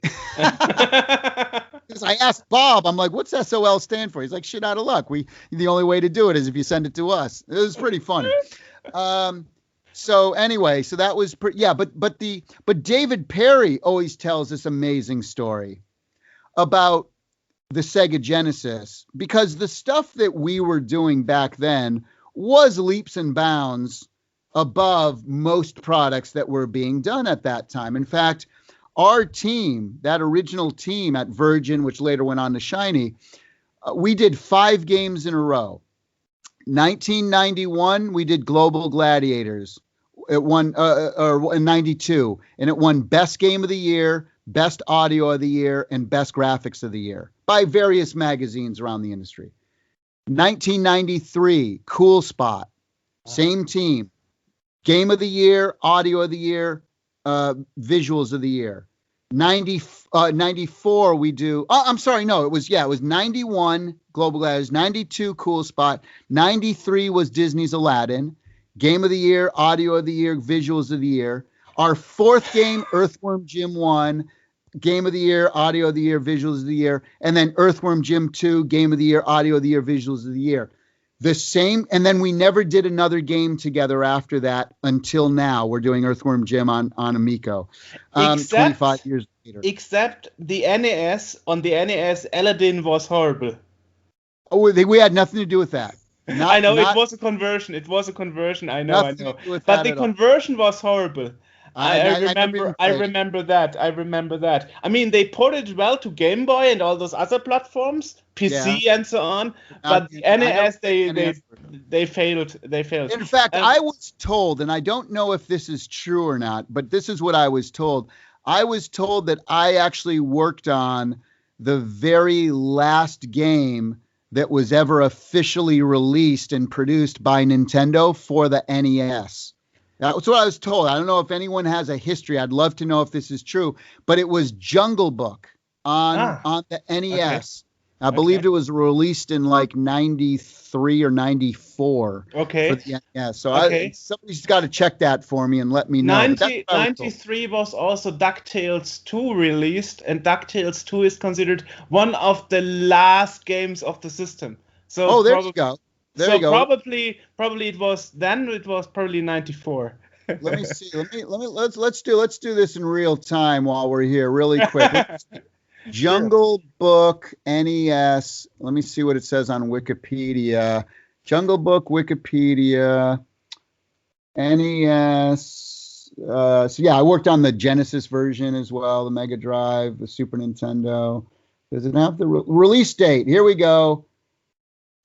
Because I asked Bob, I'm like, what's SOL stand for? He's like, shit out of luck. The only way to do it is if you send it to us. It was pretty funny. So anyway, so that was but David Perry always tells this amazing story about the Sega Genesis, because the stuff that we were doing back then was leaps and bounds above most products that were being done at that time. In fact, our team, that original team at Virgin, which later went on to Shiny, we did 5 games in a row. 1991, we did Global Gladiators. It won, or in 92, and it won Best Game of the Year, Best Audio of the Year, and Best Graphics of the Year by various magazines around the industry. 1993, Cool Spot, same team. Game of the Year, Audio of the Year, Visuals of the Year. 94, we do. Oh, I'm sorry. No, it was 91 Global Gladiators, 92 Cool Spot, 93 was Disney's Aladdin. Game of the Year, Audio of the Year, Visuals of the Year. Our 4th game, Earthworm Jim 1, Game of the Year, Audio of the Year, Visuals of the Year. And then Earthworm Jim 2, Game of the Year, Audio of the Year, Visuals of the Year. The same, and then we never did another game together after that until now. We're doing Earthworm Jim on Amico, 25 years later. Except the NES. On the NES, Aladdin was horrible. Oh, we had nothing to do with that. I know it was a conversion. It was a conversion. I know. But the conversion was horrible. I remember that. I remember that. I mean, they ported well to Game Boy and all those other platforms, PC and so on. But the NES, they failed. They failed. In fact, I was told, and I don't know if this is true or not, but this is what I was told. I was told that I actually worked on the very last game that was ever officially released and produced by Nintendo for the NES. That's what I was told. I don't know if anyone has a history. I'd love to know if this is true, but it was Jungle Book on the NES. Okay. I believed it was released in like 93 or 94. Okay. For the NES. So somebody's got to check that for me and let me know. 93 was also DuckTales 2 released, and DuckTales 2 is considered one of the last games of the system. So there you go. There you go. Probably it was 94. Let me see. Let's do this in real time while we're here, really quick. Jungle Book NES. Let me see what it says on Wikipedia. Jungle Book Wikipedia NES. So yeah, I worked on the Genesis version as well, the Mega Drive, the Super Nintendo. Does it have the release date? Here we go.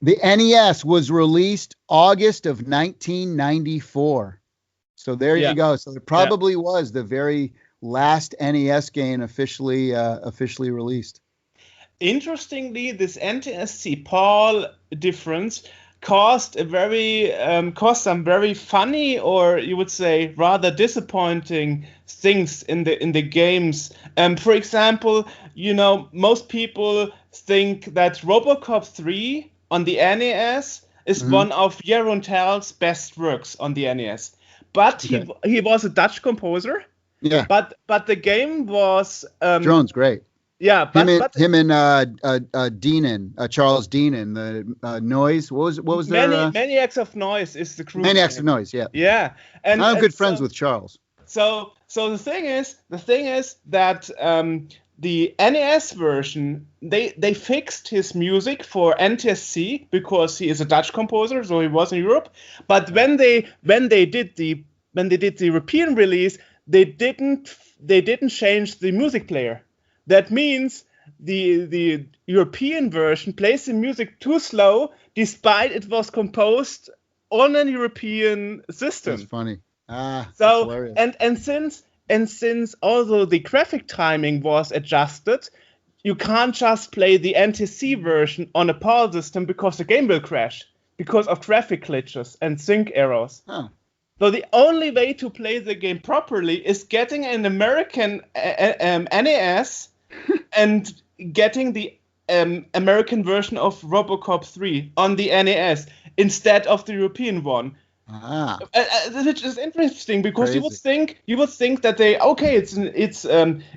The NES was released August of 1994. So there you go. So it probably was the very last NES game officially released. Interestingly, this NTSC PAL difference caused some very funny, or you would say rather disappointing things in the games. For example, most people think that RoboCop 3 on the NES is one of Jeroen Tel's best works on the NES. But he was a Dutch composer. Yeah. But the game was Jeroen's great. Yeah, him and Deanan, Charles Deanan, the Noise. What was their Maniacs of Noise is the crew. Maniacs of Noise, yeah. Yeah. And I'm good friends with Charles. So the thing is that the NES version, they fixed his music for NTSC because he is a Dutch composer, so he was in Europe. But when they did the European release, they didn't change the music player. That means the European version plays the music too slow, despite it was composed on a European system. That's funny. That's hilarious. And since although the graphic timing was adjusted, you can't just play the NTSC version on a PAL system because the game will crash because of graphic glitches and sync errors. Huh. So the only way to play the game properly is getting an American NES and getting the American version of RoboCop 3 on the NES instead of the European one. Which is interesting because you would think that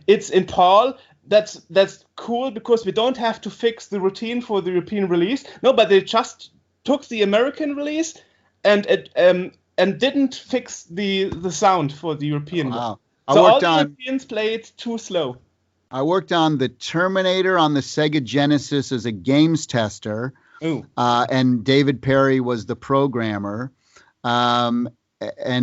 it's in PAL. That's cool because we don't have to fix the routine for the European release. No, but they just took the American release and didn't fix the sound for the European one. So all the Europeans played too slow. I worked on the Terminator on the Sega Genesis as a games tester. And David Perry was the programmer. And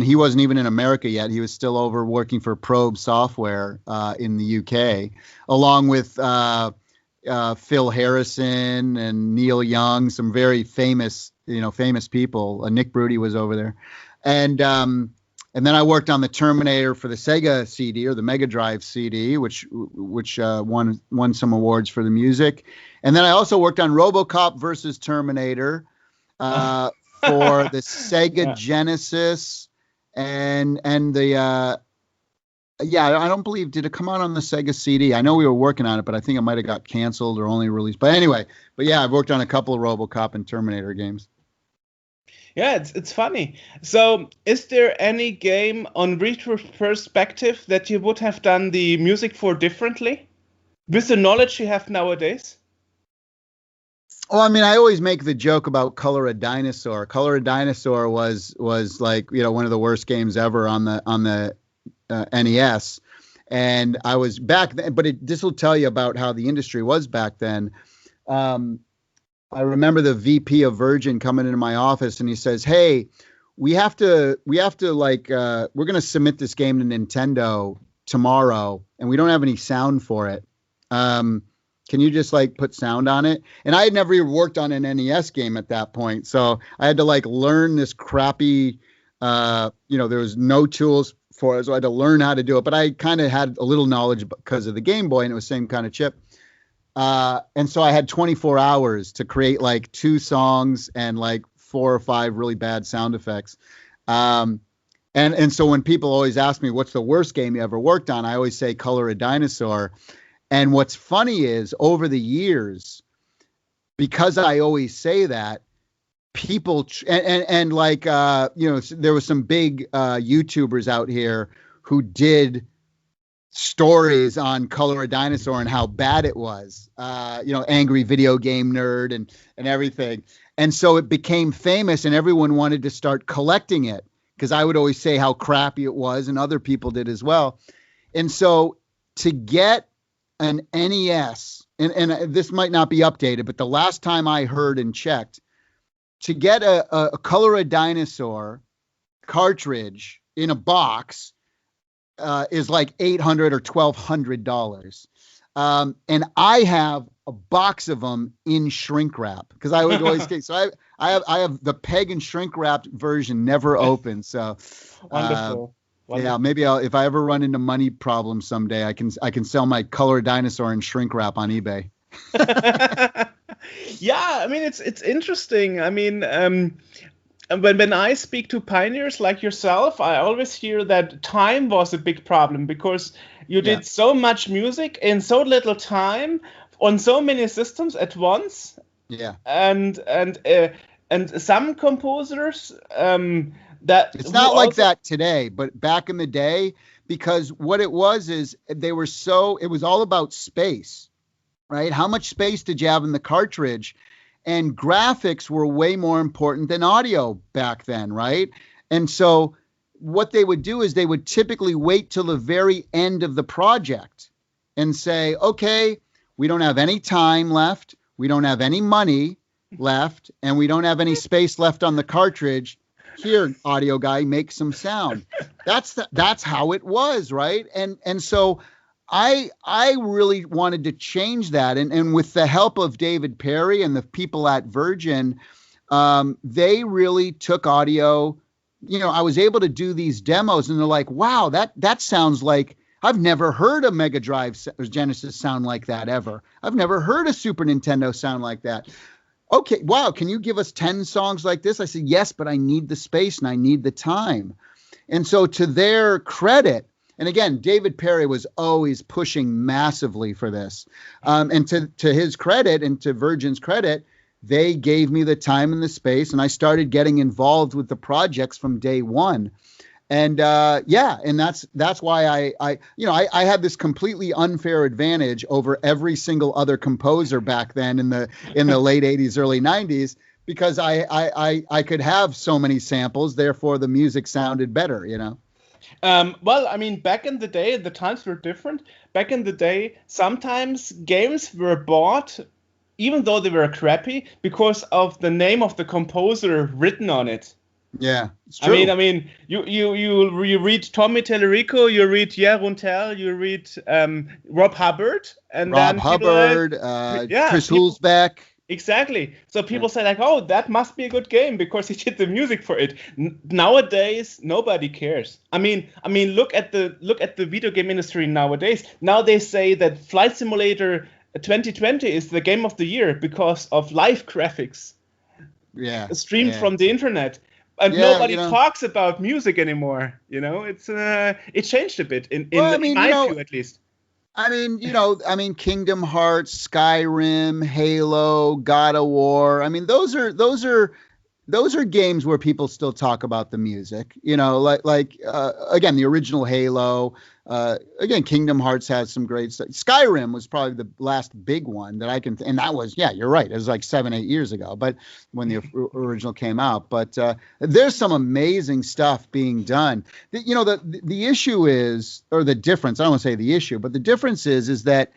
he wasn't even in America yet. He was still over working for Probe Software in the UK, along with Phil Harrison and Neil Young, some very famous people. Nick Broody was over there, and then I worked on the Terminator for the Sega CD or the Mega Drive CD, which won some awards for the music, and then I also worked on RoboCop versus Terminator. For the Sega Genesis and the I don't believe, did it come out on the Sega CD? I know we were working on it, but I think it might have got canceled or only released. But anyway, I've worked on a couple of RoboCop and Terminator games. Yeah, it's funny. So is there any game on retrospective that you would have done the music for differently with the knowledge you have nowadays? Oh, I mean, I always make the joke about Color a Dinosaur. Color a Dinosaur was like, one of the worst games ever on the NES. And I was back then, but this will tell you about how the industry was back then. I remember the VP of Virgin coming into my office and he says, "Hey, we have to like, we're going to submit this game to Nintendo tomorrow and we don't have any sound for it. Can you just like put sound on it?" And I had never even worked on an NES game at that point. So I had to like learn this crappy, there was no tools for it. So I had to learn how to do it, but I kind of had a little knowledge because of the Game Boy and it was the same kind of chip. And so I had 24 hours to create like 2 songs and like 4 or 5 really bad sound effects. And so when people always ask me, what's the worst game you ever worked on? I always say Color a Dinosaur. And what's funny is over the years, because I always say that, people and like, there was some big YouTubers out here who did stories on Color a Dinosaur and how bad it was, angry video game nerd and everything. And so it became famous and everyone wanted to start collecting it because I would always say how crappy it was and other people did as well. And so to get an NES, and this might not be updated, but the last time I heard and checked, to get a Color a Dinosaur cartridge in a box is like $800 or $1,200. And I have a box of them in shrink wrap because I would always take. So I have the peg and shrink wrapped version never opened. So Wonderful. Yeah, maybe if I ever run into money problems someday, I can sell my Color Dinosaur and shrink wrap on eBay. Yeah, I mean it's interesting. I mean, when I speak to pioneers like yourself, I always hear that time was a big problem because you did so much music in so little time on so many systems at once. Yeah, and some composers that it's not like that today, but back in the day, because what it was is it was all about space, right? How much space did you have in the cartridge? And graphics were way more important than audio back then, right? And so what they would do is they would typically wait till the very end of the project and say, okay, we don't have any time left, we don't have any money left, and we don't have any space left on the cartridge. Here, audio guy, make some sound. That's how it was, right? And so I really wanted to change that. And with the help of David Perry and the people at Virgin, they really took audio. I was able to do these demos and they're like, wow, that sounds like, I've never heard a Mega Drive or Genesis sound like that ever. I've never heard a Super Nintendo sound like that. Okay, wow, can you give us 10 songs like this? I said, yes, but I need the space and I need the time. And so to their credit, and again, David Perry was always pushing massively for this. And to his credit and to Virgin's credit, they gave me the time and the space, and I started getting involved with the projects from day one. And and that's why I had this completely unfair advantage over every single other composer back then in the late 80s, early 90s, because I could have so many samples, therefore the music sounded better, Well, I mean, back in the day, the times were different. Back in the day, sometimes games were bought, even though they were crappy, because of the name of the composer written on it. Yeah, it's true. I mean, you read Tommy Tallarico, you read Runtel, you read Rob Hubbard, and Rob Hubbard, Chris Hulsbeck. Exactly. So people say like, oh, that must be a good game because he did the music for it. Nowadays, nobody cares. I mean, look at the video game industry nowadays. Now they say that Flight Simulator 2020 is the game of the year because of live graphics. Yeah. Streamed from the internet. And nobody talks about music anymore. It's it changed a bit in my view, at least. I mean, Kingdom Hearts, Skyrim, Halo, God of War. I mean, those are games where people still talk about the music. Again, the original Halo, Again, Kingdom Hearts has some great stuff. Skyrim was probably the last big one that I can, and that was, yeah, you're right. It was like 7-8 years ago, but when the original came out. But there's some amazing stuff being done. The issue is, or the difference. I don't want to say the issue, but the difference is that,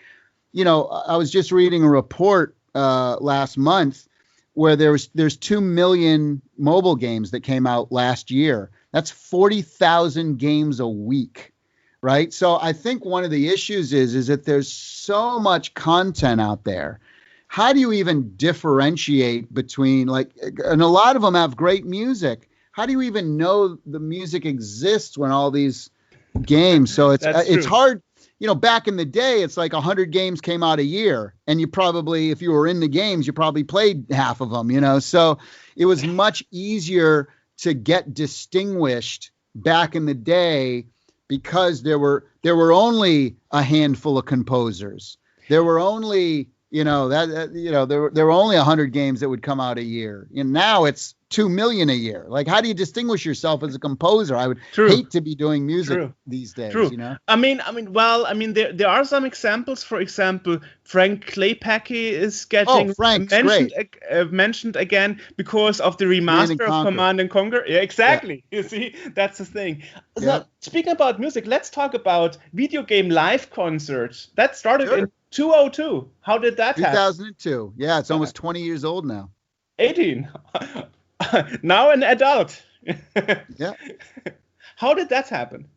I was just reading a report last month where there's 2 million mobile games that came out last year. That's 40,000 games a week. Right. So I think one of the issues is that there's so much content out there. How do you even differentiate between, and a lot of them have great music. How do you even know the music exists when all these games? So it's hard. Back in the day, it's like 100 games came out a year, and you probably, if you were in the games, you probably played half of them, so it was much easier to get distinguished back in the day, because there were only a handful of composers. There were only, there were only 100 games that would come out a year. And now it's 2 million a year. Like, how do you distinguish yourself as a composer? I would hate to be doing music these days. I mean, there are some examples. For example, Frank Klepacki is getting mentioned again because of the remaster of Command and Conquer. Yeah, exactly. Yeah. You see, that's the thing. Yeah. So, speaking about music, let's talk about video game live concerts. That started in 2002. How did that happen? 2002. Yeah, it's almost 20 years old now. 18. Now an adult. Yeah. How did that happen?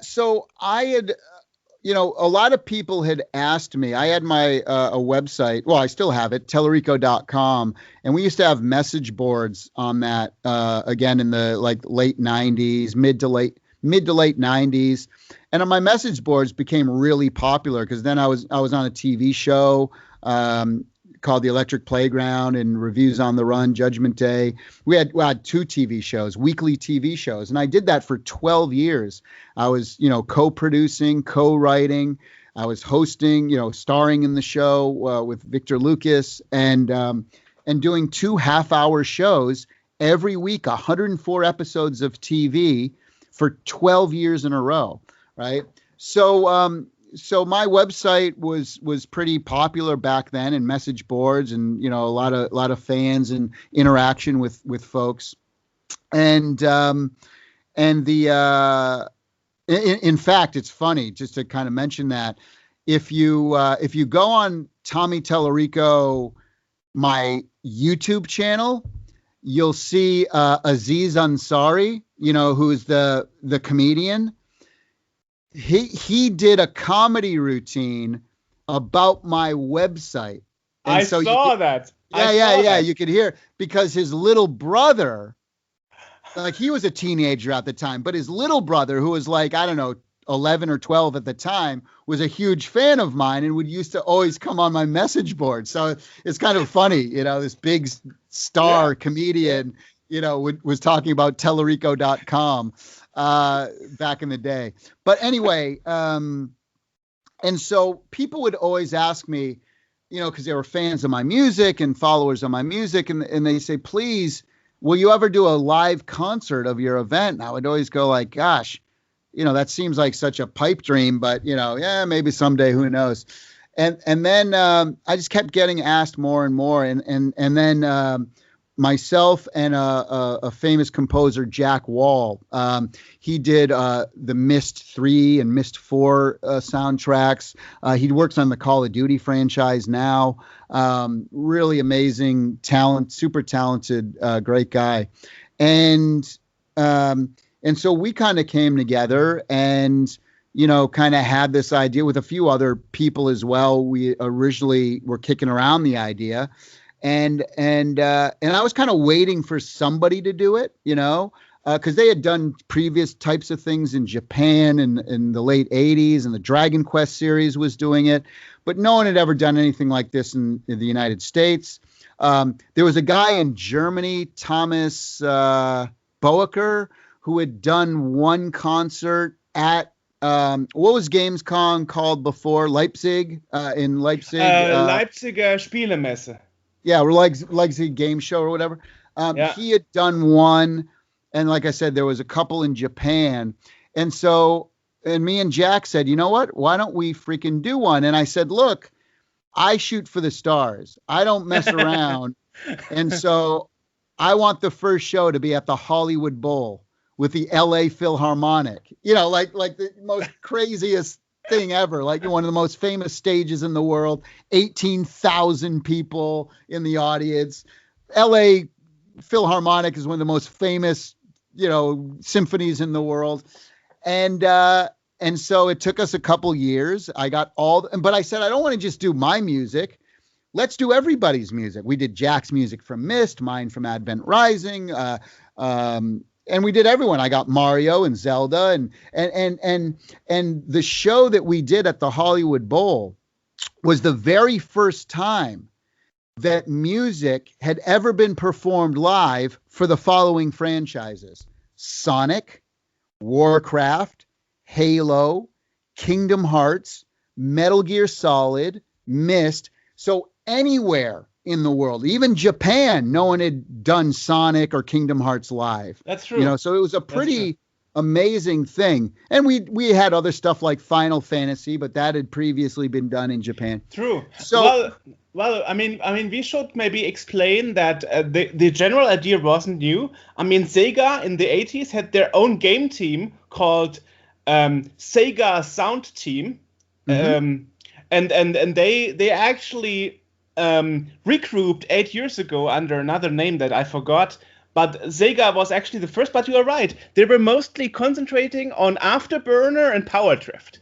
So I had, a lot of people had asked me. I had my a website. Well, I still have it, Tallarico.com, and we used to have message boards on that. Again, in the late 90s, mid to late 90s, and on my message boards became really popular because then I was on a TV show. Called The Electric Playground and Reviews on the Run, Judgment Day. We had 2 TV shows, weekly TV shows. And I did that for 12 years. I was, co-producing, co-writing. I was hosting, starring in the show with Victor Lucas and doing 2 half-hour shows every week, 104 episodes of TV for 12 years in a row, right? So my website was pretty popular back then, and message boards, and a lot of fans and interaction with folks, and in fact, it's funny just to kind of mention that if you go on Tommy Tallarico, my YouTube channel, you'll see Aziz Ansari, who's the comedian. He did a comedy routine about my website. And I saw that. Yeah. You could hear, because his little brother, he was a teenager at the time, but his little brother, who was 11 or 12 at the time, was a huge fan of mine and would used to always come on my message board. So it's kind of funny, this big star comedian, was talking about Tallarico.com. Back in the day. But anyway, and so people would always ask me, because they were fans of my music and followers of my music, and they say, please, will you ever do a live concert of your event? And I would always go gosh, that seems like such a pipe dream, but yeah, maybe someday, who knows? And then I just kept getting asked more and more, and then myself and a famous composer, Jack Wall. He did the Myst 3 and Myst 4 soundtracks. He works on the Call of Duty franchise now. Really amazing talent, super talented, great guy. And so we kind of came together and, kind of had this idea with a few other people as well. We originally were kicking around the idea. And I was kind of waiting for somebody to do it, because they had done previous types of things in Japan in the late 80s, and the Dragon Quest series was doing it, but no one had ever done anything like this in the United States. There was a guy in Germany, Thomas Boecker, who had done one concert at what was Gamescom called before? Leipzig, in Leipzig. Leipziger Spielemesse. Yeah, or Leipzig Game Show or whatever. He had done one, and like I said, there was a couple in Japan. And so me and Jack said, you know what? Why don't we freaking do one? And I said, look, I shoot for the stars. I don't mess around. And so I want the first show to be at the Hollywood Bowl with the LA Philharmonic, like the most craziest thing ever, like one of the most famous stages in the world, 18,000 people in the audience. LA Philharmonic is one of the most famous, symphonies in the world. And so it took us a couple years. I got but I said, I don't want to just do my music. Let's do everybody's music. We did Jack's music from Myst, mine from Advent Rising, and we did everyone. I got Mario and Zelda, and the show that we did at the Hollywood Bowl was the very first time that music had ever been performed live for the following franchises: Sonic, Warcraft, Halo, Kingdom Hearts, Metal Gear Solid, Myst. So anywhere in the world, even Japan, no one had done Sonic or Kingdom Hearts live. That's true. So it was a pretty amazing thing. And we had other stuff like Final Fantasy, but that had previously been done in Japan. True. So well, I mean, we should maybe explain that the general idea wasn't new. I mean, Sega in the 80s had their own game team called Sega Sound Team. Mm-hmm. And they actually regrouped 8 years ago under another name that I forgot. But Sega was actually the first. But you are right; they were mostly concentrating on Afterburner and Power Drift.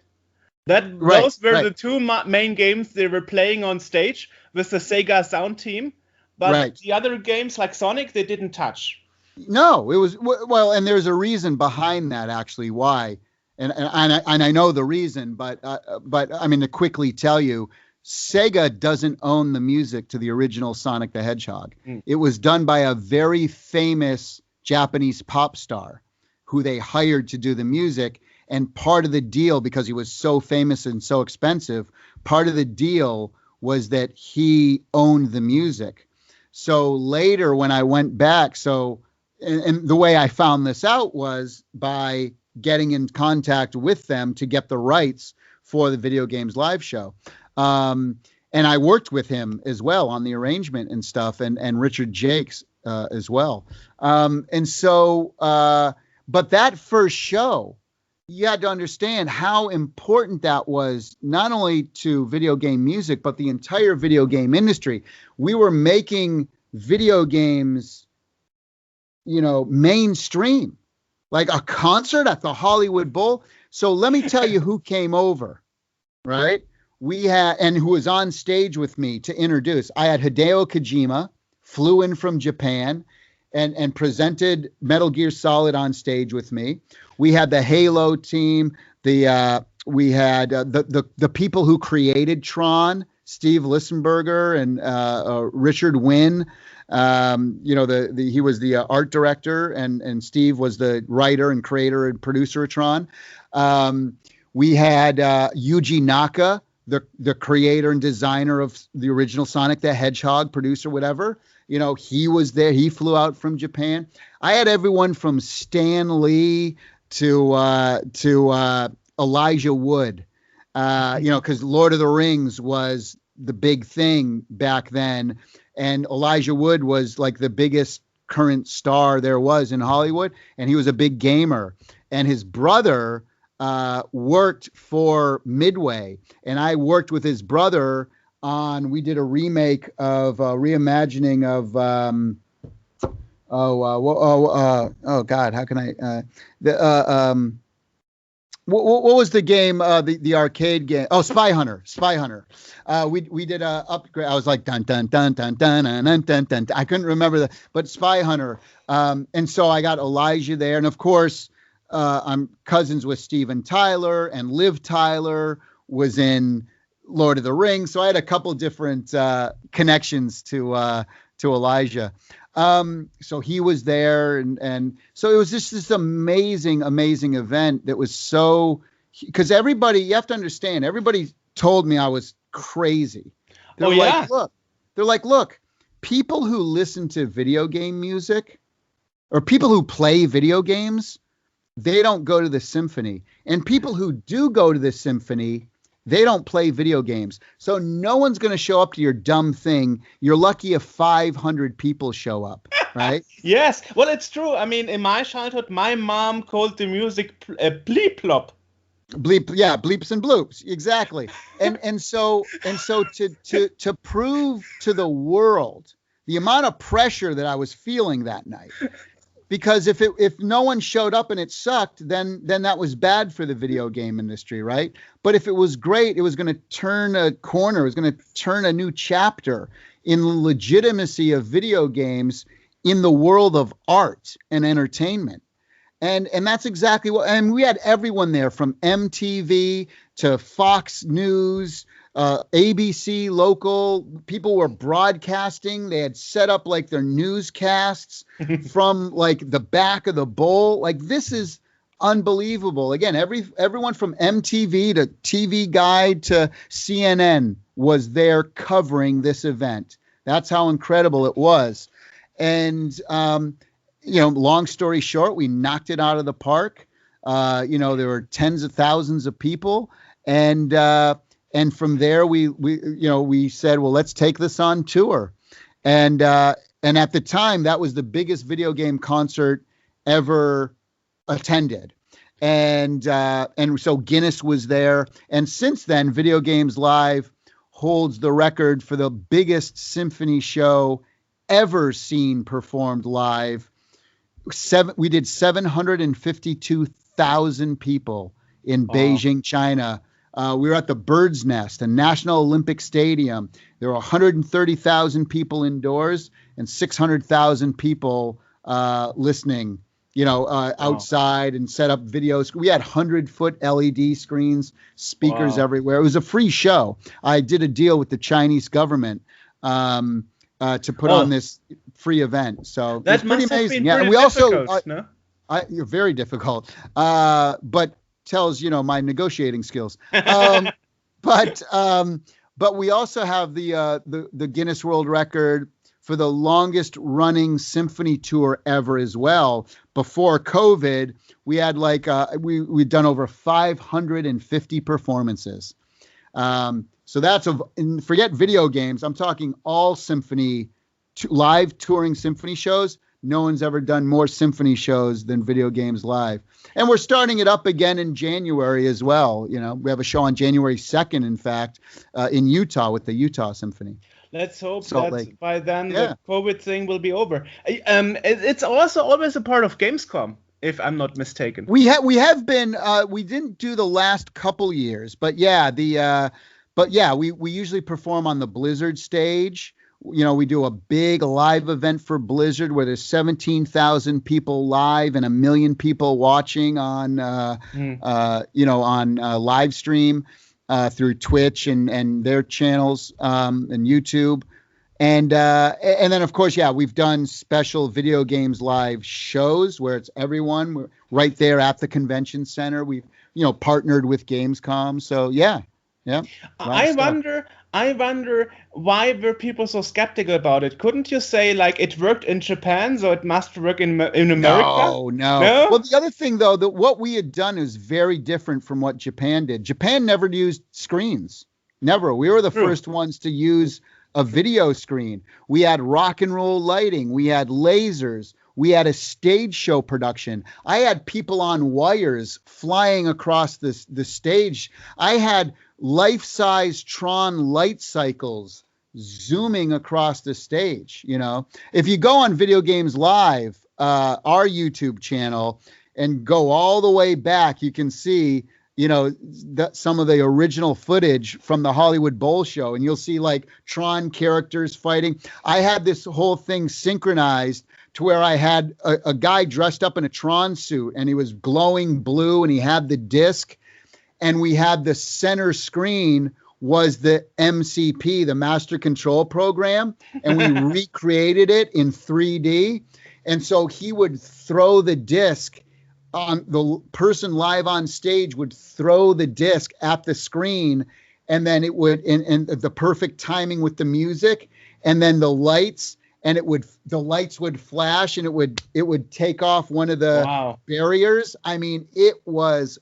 Those were the two main games they were playing on stage with the Sega Sound Team. But the other games like Sonic, they didn't touch. No, it was and there's a reason behind that actually why. And I know the reason, but I mean, to quickly tell you, Sega doesn't own the music to the original Sonic the Hedgehog. It was done by a very famous Japanese pop star who they hired to do the music. And part of the deal, because he was so famous and so expensive, part of the deal was that he owned the music. So later when I went back, and the way I found this out was by getting in contact with them to get the rights for the Video Games Live show. And I worked with him as well on the arrangement and stuff, and Richard Jakes as well. But that first show, you had to understand how important that was, not only to video game music, but the entire video game industry. We were making video games, mainstream, like a concert at the Hollywood Bowl. So let me tell you who came over, right? And who was on stage with me to introduce. I had Hideo Kojima, flew in from Japan and presented Metal Gear Solid on stage with me. We had the Halo team. We had the people who created Tron, Steve Lissenberger and Richard Wynn. He was the art director, and Steve was the writer and creator and producer of Tron. We had Yuji Naka, the creator and designer of the original Sonic the Hedgehog, producer, whatever. He was there. He flew out from Japan. I had everyone from Stan Lee to Elijah Wood, because Lord of the Rings was the big thing back then. And Elijah Wood was like the biggest current star there was in Hollywood. And he was a big gamer. And his brother worked for Midway. And I worked with his brother we did a remake of reimagining of, oh God, how can I, what was the game, the arcade game? Oh, Spy Hunter. We did a upgrade. I was like, dun, dun, dun, dun, dun, dun, dun, dun, dun. I couldn't remember but Spy Hunter. And so I got Elijah there. And of course, I'm cousins with Steven Tyler, and Liv Tyler was in Lord of the Rings. So I had a couple different connections to Elijah. So he was there, and so it was just this amazing event that was because everybody, you have to understand, everybody told me I was crazy. They're like, look, people who listen to video game music or people who play video games, they don't go to the symphony. And people who do go to the symphony, they don't play video games. So no one's going to show up to your dumb thing. You're lucky if 500 people show up, right? Yes. Well, it's true. I mean, in my childhood, my mom called the music bleep plop. Bleep, yeah, bleeps and bloops, exactly. And so to prove to the world the amount of pressure that I was feeling that night, because if no one showed up and it sucked, then that was bad for the video game industry, right? But if it was great, it was going to turn a corner. It was going to turn a new chapter in the legitimacy of video games in the world of art and entertainment. And that's exactly what, and we had everyone there from MTV to Fox News, ABC local. People were broadcasting. They had set up like their newscasts from like the back of the bowl. Like, this is unbelievable. Again, everyone from MTV to TV Guide to CNN was there covering this event. That's how incredible it was. And, long story short, we knocked it out of the park. There were tens of thousands of people. And from there, we said, well, let's take this on tour. And at the time, that was the biggest video game concert ever attended. And so Guinness was there. And since then, Video Games Live holds the record for the biggest symphony show ever seen performed live. We did 752,000 people in Beijing, China. We were at the Bird's Nest, a National Olympic Stadium. There were 130,000 people indoors and 600,000 people listening, outside and set up videos. We had 100-foot LED screens, speakers everywhere. It was a free show. I did a deal with the Chinese government to put on this free event. So that it's pretty amazing. Yeah, and we also you're very difficult, but tells my negotiating skills. But we also have the Guinness World Record for the longest running symphony tour ever as well. Before COVID, we had we'd done over 550 performances. So that's forget video games. I'm talking all symphony, live touring symphony shows. No one's ever done more symphony shows than Video Games Live. And we're starting it up again in January as well. We have a show on January 2nd, in fact, in Utah with the Utah Symphony. Let's hope that by then the COVID thing will be over. It's also always a part of Gamescom, if I'm not mistaken. We have been. We didn't do the last couple years, but we usually perform on the Blizzard stage. We do a big live event for Blizzard where there's 17,000 people live and 1 million people watching on live stream through Twitch and their channels and YouTube. And then, of course, we've done special Video Games Live shows where it's everyone. We're right there at the convention center. We've, partnered with Gamescom. So, yeah. I wonder why were people so skeptical about it? Couldn't you say it worked in Japan, so it must work in America? No. Well, the other thing though, that what we had done is very different from what Japan did. Japan never used screens. Never. We were the first ones to use a video screen. We had rock and roll lighting. We had lasers. We had a stage show production. I had people on wires flying across the stage. I had life-size Tron light cycles zooming across the stage. If you go on Video Games Live, our YouTube channel, and go all the way back, you can see some of the original footage from the Hollywood Bowl show, and you'll see Tron characters fighting. I had this whole thing synchronized to where I had a guy dressed up in a Tron suit, and he was glowing blue, and he had the disc. And we had the center screen was the MCP, the Master Control Program, and we recreated it in 3D. And so he would throw the disc on the person live on stage would throw the disc at the screen, and then it would, and the perfect timing with the music, and then the lights and the lights would flash, and it would take off one of the barriers. I mean, it was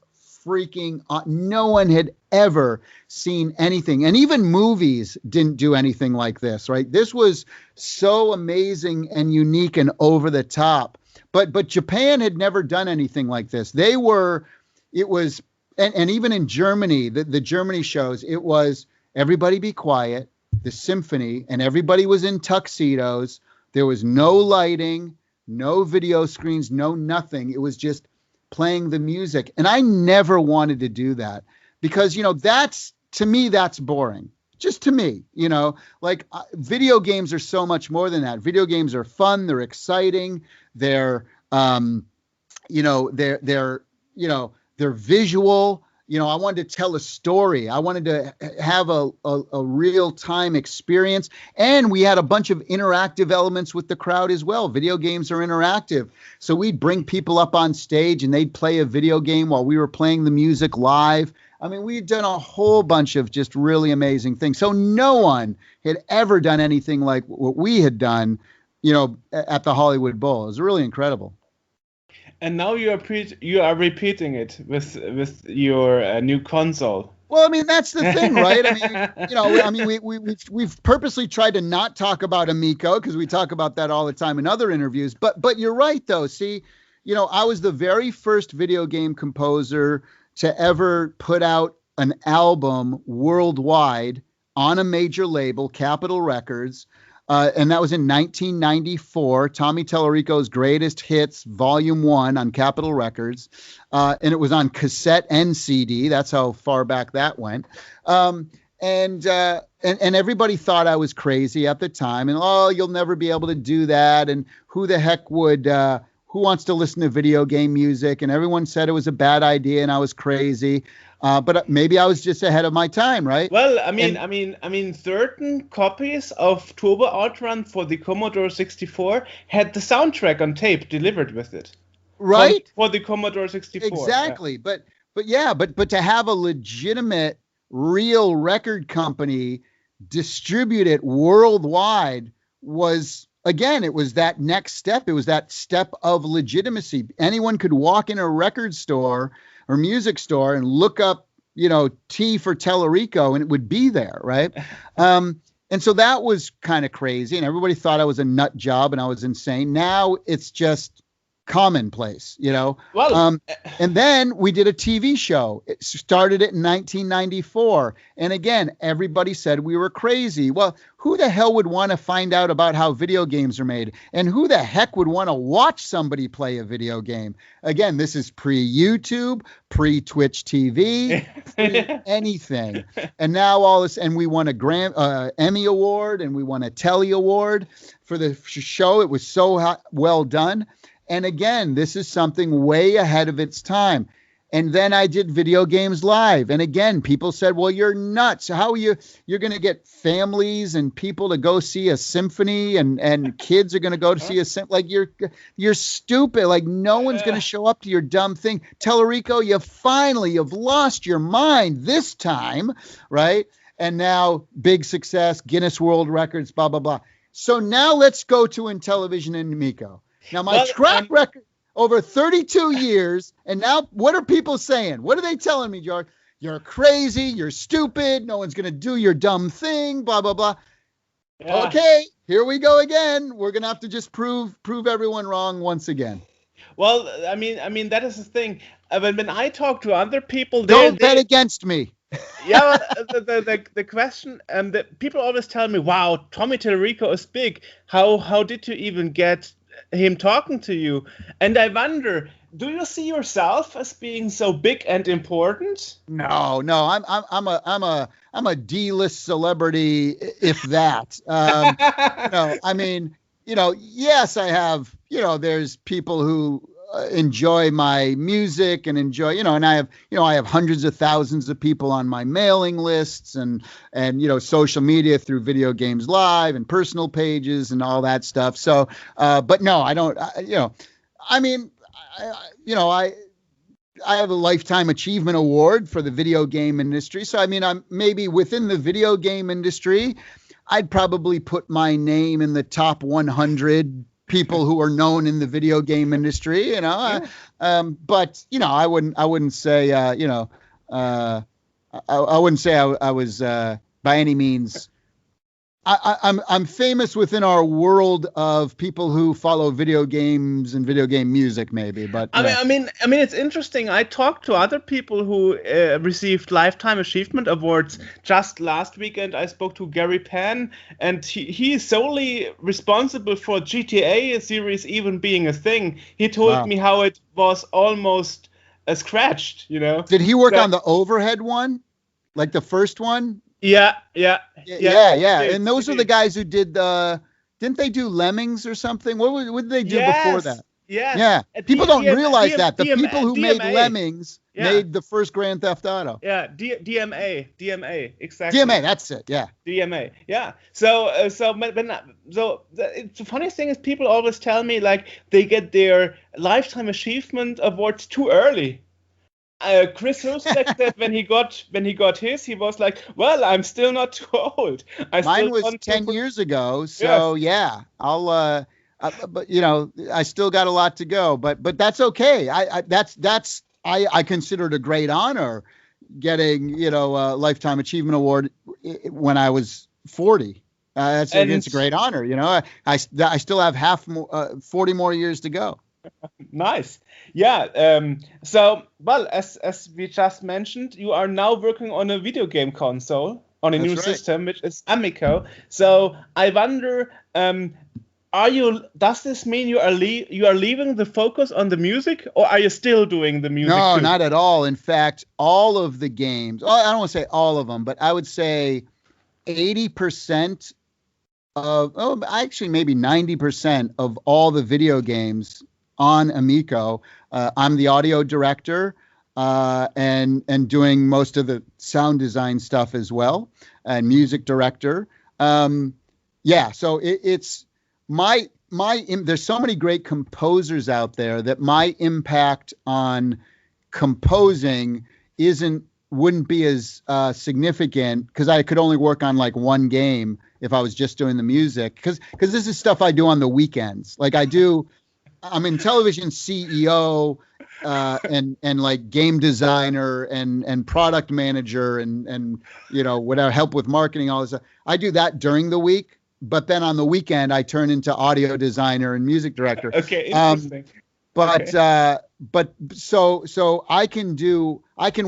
freaking no one had ever seen anything, and even movies didn't do anything like this, right? This was so amazing and unique and over the top. But Japan had never done anything like this. And even in Germany, the Germany shows, it was everybody be quiet, the symphony, and everybody was in tuxedos. There was no lighting, no video screens, no nothing. It was just playing the music. And I never wanted to do that because, to me, that's boring. Just to me, like video games are so much more than that. Video games are fun. They're exciting. They're visual. I wanted to tell a story. I wanted to have a real time experience. And we had a bunch of interactive elements with the crowd as well. Video games are interactive. So we'd bring people up on stage and they'd play a video game while we were playing the music live. I mean, we'd done a whole bunch of just really amazing things. So no one had ever done anything like what we had done, at the Hollywood Bowl. It was really incredible. And now you are repeating it with your new console. Well, I mean, that's the thing, right? I mean, we've purposely tried to not talk about Amico because we talk about that all the time in other interviews. But you're right, though. See, I was the very first video game composer to ever put out an album worldwide on a major label, Capitol Records. And that was in 1994, Tommy Tallarico's Greatest Hits, Volume 1 on Capitol Records. And it was on cassette and CD. That's how far back that went. And everybody thought I was crazy at the time. And, you'll never be able to do that. And who the heck who wants to listen to video game music? And everyone said it was a bad idea and I was crazy. But maybe I was just ahead of my time, right? Well, I mean, certain copies of Turbo Outrun for the Commodore 64 had the soundtrack on tape delivered with it, right? For the Commodore 64, exactly. Yeah. But to have a legitimate, real record company distribute it worldwide was. Again, it was that next step. It was that step of legitimacy. Anyone could walk in a record store or music store and look up, T for Tallarico, and it would be there, right? And so that was kind of crazy, and everybody thought I was a nut job and I was insane. Now it's just commonplace, Well, and then we did a TV show. It started it in 1994, and again, everybody said we were crazy. Well, who the hell would want to find out about how video games are made? And who the heck would want to watch somebody play a video game? Again, this is pre-YouTube, pre-Twitch TV, pre-anything. And now all this, and we won a Emmy Award, and we won a Telly Award for the show. It was so well done. And again, this is something way ahead of its time. And then I did Video Games Live. And again, people said, well, you're nuts. How are you're going to get families and people to go see a symphony and kids are going to go to see a symphony? Like you're stupid. Like no one's going to show up to your dumb thing. Tallarico, you've lost your mind this time, right? And now big success, Guinness World Records, blah, blah, blah. So now let's go to Intellivision and Amico. Now, my track record over 32 years, and now what are people saying? What are they telling me, George? You're crazy, you're stupid, no one's going to do your dumb thing, blah, blah, blah. Yeah. Okay, here we go again. We're going to have to just prove everyone wrong once again. Well, I mean that is the thing. When I talk to other people... Don't bet against me. Yeah, the question, that people always tell me, wow, Tommy Tallarico is big. How did you even get him talking to you? And I wonder, do you see yourself as being so big and important? No, I'm a D-list celebrity, if that. No, I mean, yes, I have. There's people who enjoy my music and enjoy, and I have hundreds of thousands of people on my mailing lists and social media through Video Games Live and personal pages and all that stuff. So, but no, I don't, I have a Lifetime Achievement Award for the video game industry. So, I mean, I'm maybe within the video game industry, I'd probably put my name in the top 100 people who are known in the video game industry, but I wouldn't say, I wouldn't say I was by any means. I'm famous within our world of people who follow video games and video game music, maybe. But I mean, it's interesting. I talked to other people who received lifetime achievement awards just last weekend. I spoke to Gary Pan, and he is solely responsible for GTA series even being a thing. He told me how it was almost scratched. Did he work on the Overhead one, like the first one? Yeah. And those are the guys who did didn't they do Lemmings or something? What did they do before that? Yeah. People don't realize that. The people who made Lemmings made the first Grand Theft Auto. Yeah, DMA, exactly. DMA, that's it. Yeah. DMA. Yeah. So the funny thing is people always tell me like they get their lifetime achievement awards too early. Chris Hurslek said when he got his, he was like, "Well, I'm still not too old." Mine was 10 years ago, so yeah, I'll. But I still got a lot to go, but that's okay. I consider it a great honor getting a lifetime achievement award when I was 40. It's a great honor. I still have 40 more years to go. Nice. Yeah. So, well, as we just mentioned, you are now working on a video game console on a new system, which is Amico. So I wonder, does this mean you are leaving the focus on the music, or are you still doing the music? No, too? Not at all. In fact, all of the games, I don't want to say all of them, but I would say 80% actually maybe 90% of all the video games on Amico, I'm the audio director and doing most of the sound design stuff as well, and music director. So it's there's so many great composers out there that my impact on composing wouldn't be as significant, because I could only work on like one game if I was just doing the music, because this is stuff I do on the weekends. Like I'm Intellivision CEO and like game designer and product manager and whatever, help with marketing, all this stuff. I do that during the week, but then on the weekend I turn into audio designer and music director. Okay, interesting. But so I can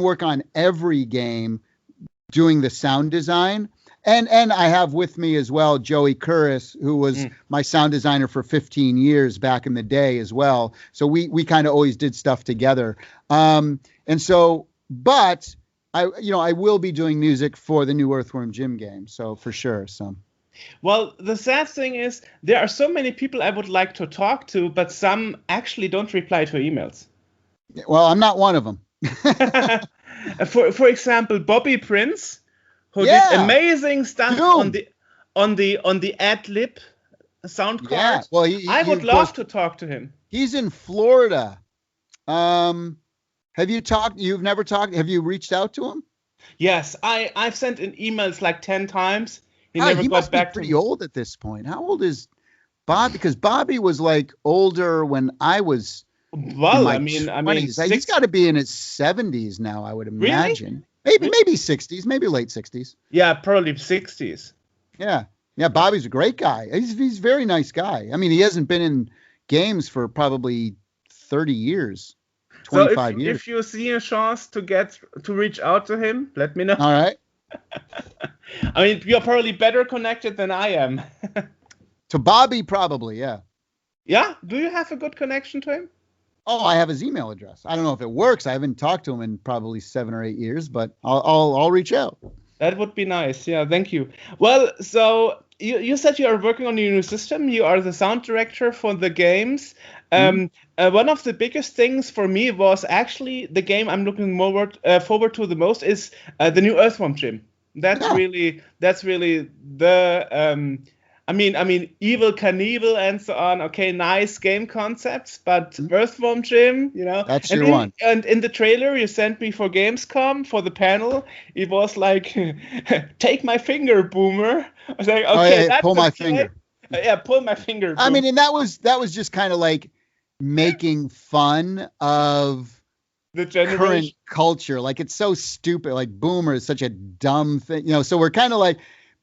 work on every game doing the sound design. And I have with me as well Joey Curris, who was my sound designer for 15 years back in the day as well. So we kind of always did stuff together. But I will be doing music for the new Earthworm Jim game. So for sure. Well, the sad thing is there are so many people I would like to talk to, but some actually don't reply to emails. Well, I'm not one of them. For example, Bobby Prince, who did amazing stuff on the ad-lib sound card. Yeah, well, I would love to talk to him. He's in Florida. Have you talked? You've never talked? Have you reached out to him? Yes, I've sent in emails like 10 times. He must be pretty old at this point. How old is Bob? Because Bobby was like older when I was. Well, I mean, 20s. He's got to be in his 70s now, I would imagine. Really? Maybe 60s, maybe late 60s. Yeah, probably 60s. Yeah. Bobby's a great guy. He's a very nice guy. I mean, he hasn't been in games for probably 30 years, 25 years. If you see a chance to reach out to him, let me know. All right. I mean, you're probably better connected than I am. To Bobby, probably, yeah. Yeah? Do you have a good connection to him? Oh, I have his email address. I don't know if it works. I haven't talked to him in probably 7 or 8 years, but I'll reach out. That would be nice. Yeah, thank you. Well, so you said you are working on a new system. You are the sound director for the games. One of the biggest things for me was actually the game I'm looking forward to the most is the new Earthworm Jim. That's really the I mean, Evil Knievel and so on. Okay, nice game concepts, but Earthworm Jim, That's and your one. and in the trailer you sent me for Gamescom for the panel, it was like, "Take my finger, Boomer." I was like, Oh "Okay, yeah, that's pull my okay." finger. Yeah, pull my finger, I Boomer. mean, and that was just kind of like making fun of The current generation. culture. Like it's so stupid. Like boomer is such a dumb thing. So we're kind of like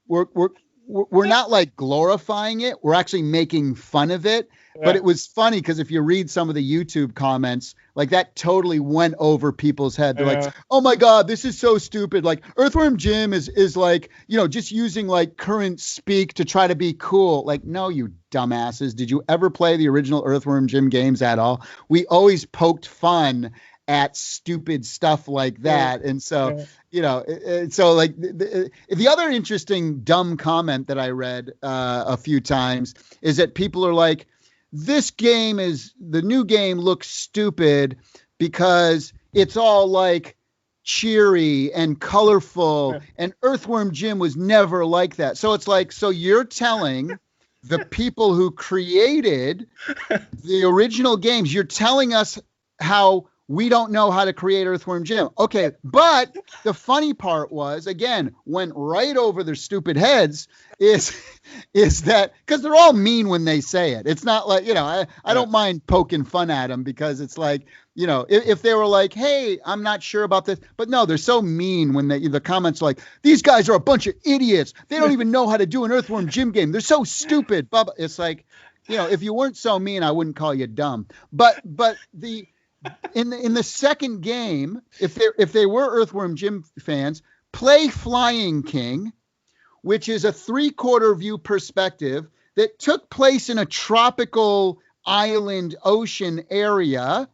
we're not like glorifying it. We're actually making fun of it. But Yeah. it was funny because if you read some of the YouTube comments, like that totally went over people's head. They're like, Yeah. "Oh my God, this is so stupid." Like Earthworm Jim is like, just using like current speak to try to be cool. Like, no, you dumbasses. Did you ever play the original Earthworm Jim games at all? We always poked fun at stupid stuff like Yeah. that. And so, Yeah. so like the other interesting dumb comment that I read a few times is that people are like, the new game looks stupid because it's all like cheery and colorful, and Earthworm Jim was never like that. So it's like, so you're telling the people who created the original games, you're telling us how we don't know how to create Earthworm Jim. Okay, but the funny part was, again, went right over their stupid heads, is that because they're all mean when they say it. It's not like, I don't mind poking fun at them because it's like, if they were like, hey, I'm not sure about this, but no, they're so mean when the comments are like, these guys are a bunch of idiots. They don't even know how to do an Earthworm Jim game. They're so stupid. It's like, if you weren't so mean, I wouldn't call you dumb. But in the second game, if they were Earthworm Jim fans, play Flying King, which is a 3/4 view perspective that took place in a tropical island ocean area.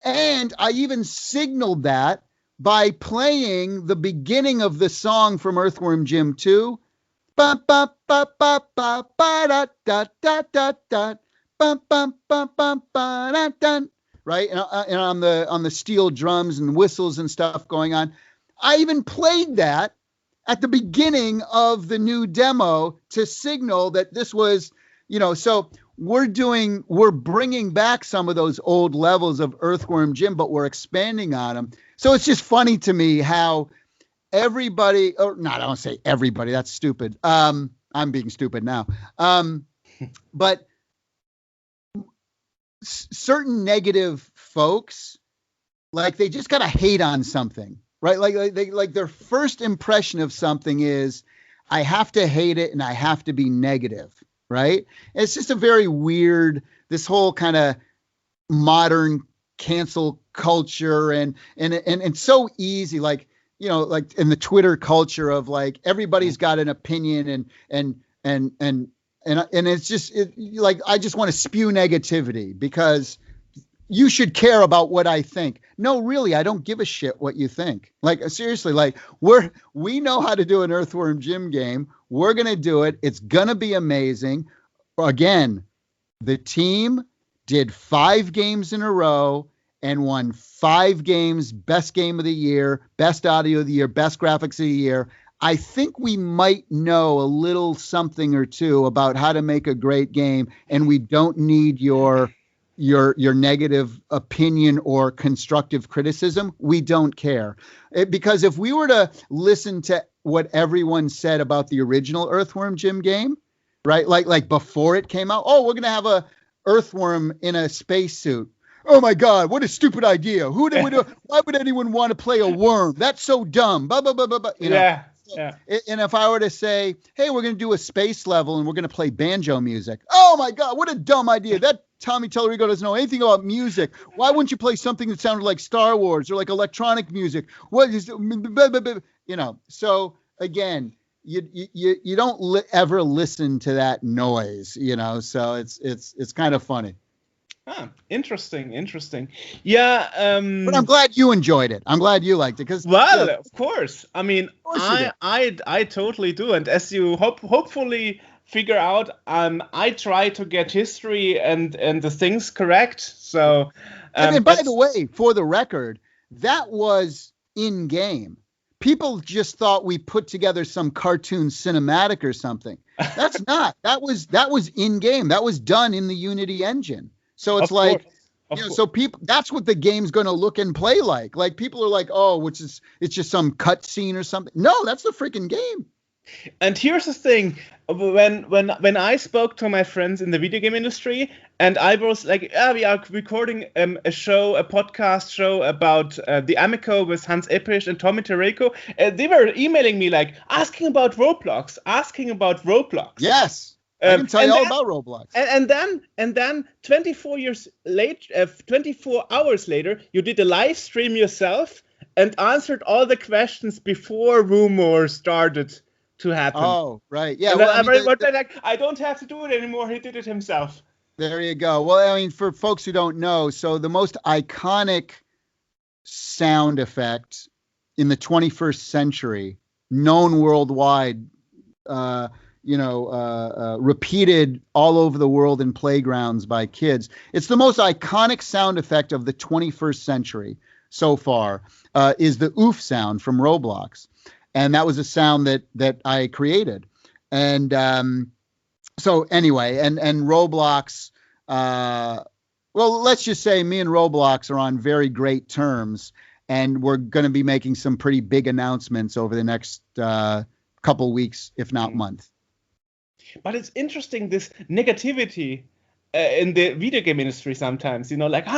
And I even signaled that by playing the beginning of the song from Earthworm Jim 2. Ba ba ba ba ba ba da da da da da ba ba ba ba ba da da, right? And on the steel drums and whistles and stuff going on. I even played that at the beginning of the new demo to signal that this was, so we're bringing back some of those old levels of Earthworm Jim, but we're expanding on them. So it's just funny to me how everybody, or not, I don't say everybody, that's stupid. I'm being stupid now. But certain negative folks, like they just got to hate on something, right? Like their first impression of something is, I have to hate it and I have to be negative, right? And it's just a very weird, this whole kind of modern cancel culture and it's so easy, like, like in the Twitter culture of like everybody's got an opinion and it's just like I just want to spew negativity because you should care about what I think. No, really, I don't give a shit what you think. Like seriously, like we know how to do an Earthworm Jim game. We're gonna do it. It's gonna be amazing. Again, the team did 5 games in a row and won 5 games, best game of the year, best audio of the year, best graphics of the year. I think we might know a little something or two about how to make a great game, and we don't need your negative opinion or constructive criticism. We don't care. Because if we were to listen to what everyone said about the original Earthworm Jim game, right? Like before it came out, oh, we're going to have a earthworm in a spacesuit. Oh my God, what a stupid idea. Why would anyone want to play a worm? That's so dumb. Blah, blah, blah, blah, blah. Yeah. Yeah. And if I were to say, hey, we're going to do a space level and we're going to play banjo music. Oh my God, what a dumb idea. That Tommy Tallarico doesn't know anything about music. Why wouldn't you play something that sounded like Star Wars or like electronic music? What is, so again, you don't ever listen to that noise, so it's kind of funny. Interesting. Yeah. But I'm glad you enjoyed it. I'm glad you liked it because. Well, of course. I mean, course I totally do. And as you hopefully figure out, I try to get history and the things correct. So. And by the way, for the record, that was in game people just thought we put together some cartoon cinematic or something. That's not. That was in game. That was done in the Unity engine. So it's Of like, course. so people, that's what the game's going to look and play like. Like people are like, oh, it's just some cutscene or something. No, that's the freaking game. And here's the thing: when I spoke to my friends in the video game industry, and I was like, we are recording a podcast show about the Amico with Hans Eppisch and Tommy Tallarico, they were emailing me like asking about Roblox. Yes, I can tell you all about Roblox. And then 24 hours later, you did a live stream yourself and answered all the questions before rumors started to happen. Oh, right. Yeah. Well, I don't have to do it anymore. He did it himself. There you go. Well, I mean, for folks who don't know, so the most iconic sound effect in the 21st century, known worldwide, repeated all over the world in playgrounds by kids. It's the most iconic sound effect of the 21st century so far, is the oof sound from Roblox. And that was a sound that I created. And so anyway, and Roblox, well, let's just say me and Roblox are on very great terms, and we're going to be making some pretty big announcements over the next couple weeks, if not month. But it's interesting, this negativity in the video game industry sometimes, like,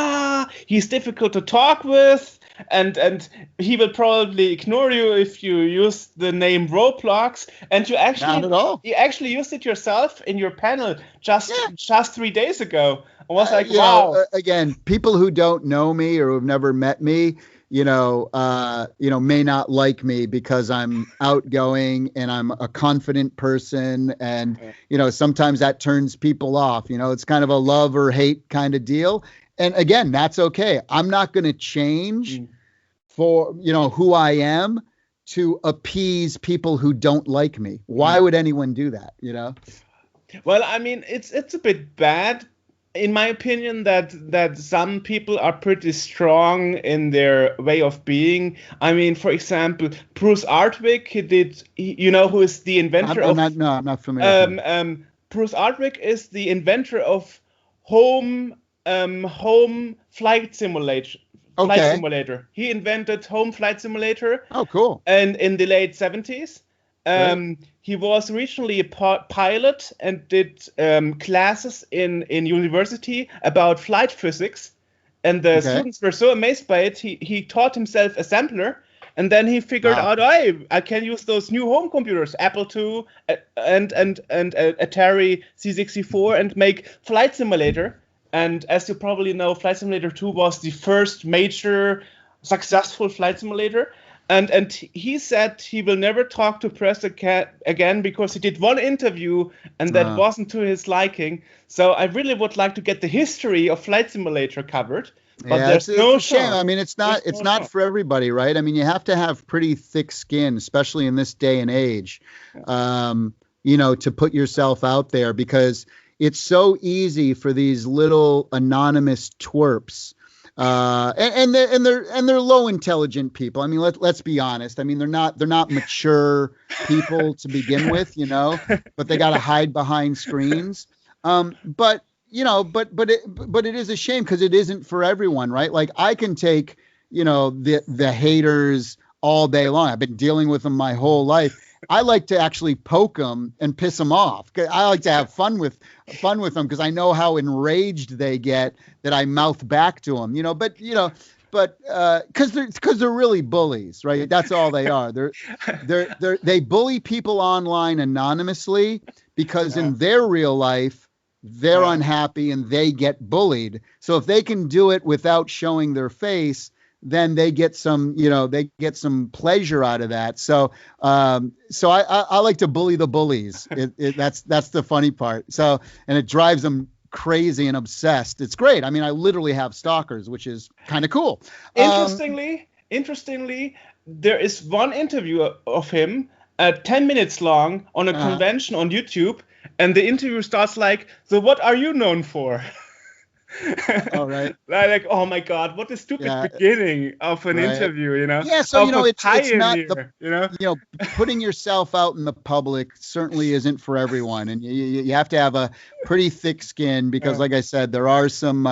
he's difficult to talk with, and he will probably ignore you if you use the name Roblox, and you actually used it yourself in your panel just 3 days ago. I was like, wow. Again, people who don't know me or who've never met me, may not like me because I'm outgoing and I'm a confident person. And, sometimes that turns people off. It's kind of a love or hate kind of deal. And again, that's okay. I'm not going to change for, who I am to appease people who don't like me. Why would anyone do that? Well, I mean, it's a bit bad, in my opinion, that some people are pretty strong in their way of being. I mean, for example, Bruce Ardwick, who is the inventor I'm not familiar. Bruce Ardwick is the inventor of home flight simulator. He invented home flight simulator. Oh, cool. And in the late 70s. He was originally a pilot and did classes in university about flight physics, and the students were so amazed by it. He taught himself assembler, and then he figured out, I can use those new home computers, Apple II and Atari C64, and make Flight Simulator. And as you probably know, Flight Simulator 2 was the first major successful flight simulator. And he said he will never talk to press again because he did one interview and that wasn't to his liking. So I really would like to get the history of Flight Simulator covered. But there's no shame. I mean, it's not for everybody, right? I mean, you have to have pretty thick skin, especially in this day and age, to put yourself out there, because it's so easy for these little anonymous twerps. And they're low intelligent people. I mean, let's be honest. I mean, they're not mature people to begin with, but they got to hide behind screens. But it is a shame because it isn't for everyone, right? Like I can take, the haters all day long. I've been dealing with them my whole life. I like to actually poke them and piss them off. I like to have fun with them because I know how enraged they get that I mouth back to them, but because they're really bullies, right? That's all they are. They bully people online anonymously because in their real life, they're unhappy and they get bullied. So if they can do it without showing their face, then they get some, pleasure out of that. So I like to bully the bullies. That's the funny part. So, and it drives them crazy and obsessed. It's great. I mean, I literally have stalkers, which is kind of cool. Interestingly, there is one interview of him, 10 minutes long, on a convention on YouTube, and the interview starts like, "So what are you known for?" All right. Like, oh my God, what a stupid Yeah. beginning of an Right. interview, Yeah. So, of a it's not the, pioneer. putting yourself out in the public certainly isn't for everyone. And you have to have a pretty thick skin because, Yeah. like I said, there are some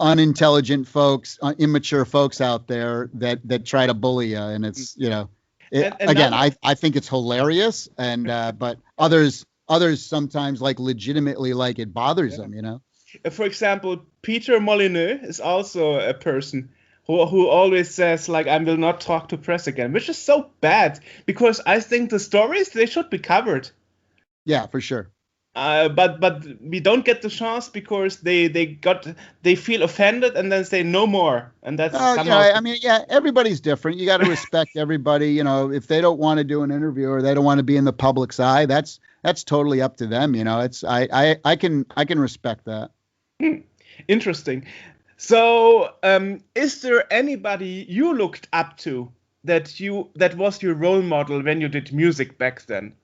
unintelligent folks, immature folks out there that try to bully you. And it's, And again, another, I think it's hilarious. And, but others sometimes like legitimately like it bothers yeah. them. For example, Peter Molyneux is also a person who always says like, I will not talk to press again, which is so bad because I think the stories, they should be covered. Yeah, for sure. But we don't get the chance because they feel offended and then say no more, and that's somehow. I mean, yeah, everybody's different. You got to respect everybody. If they don't want to do an interview or they don't want to be in the public's eye, that's totally up to them. It's I can respect that. Interesting. So, is there anybody you looked up to that was your role model when you did music back then?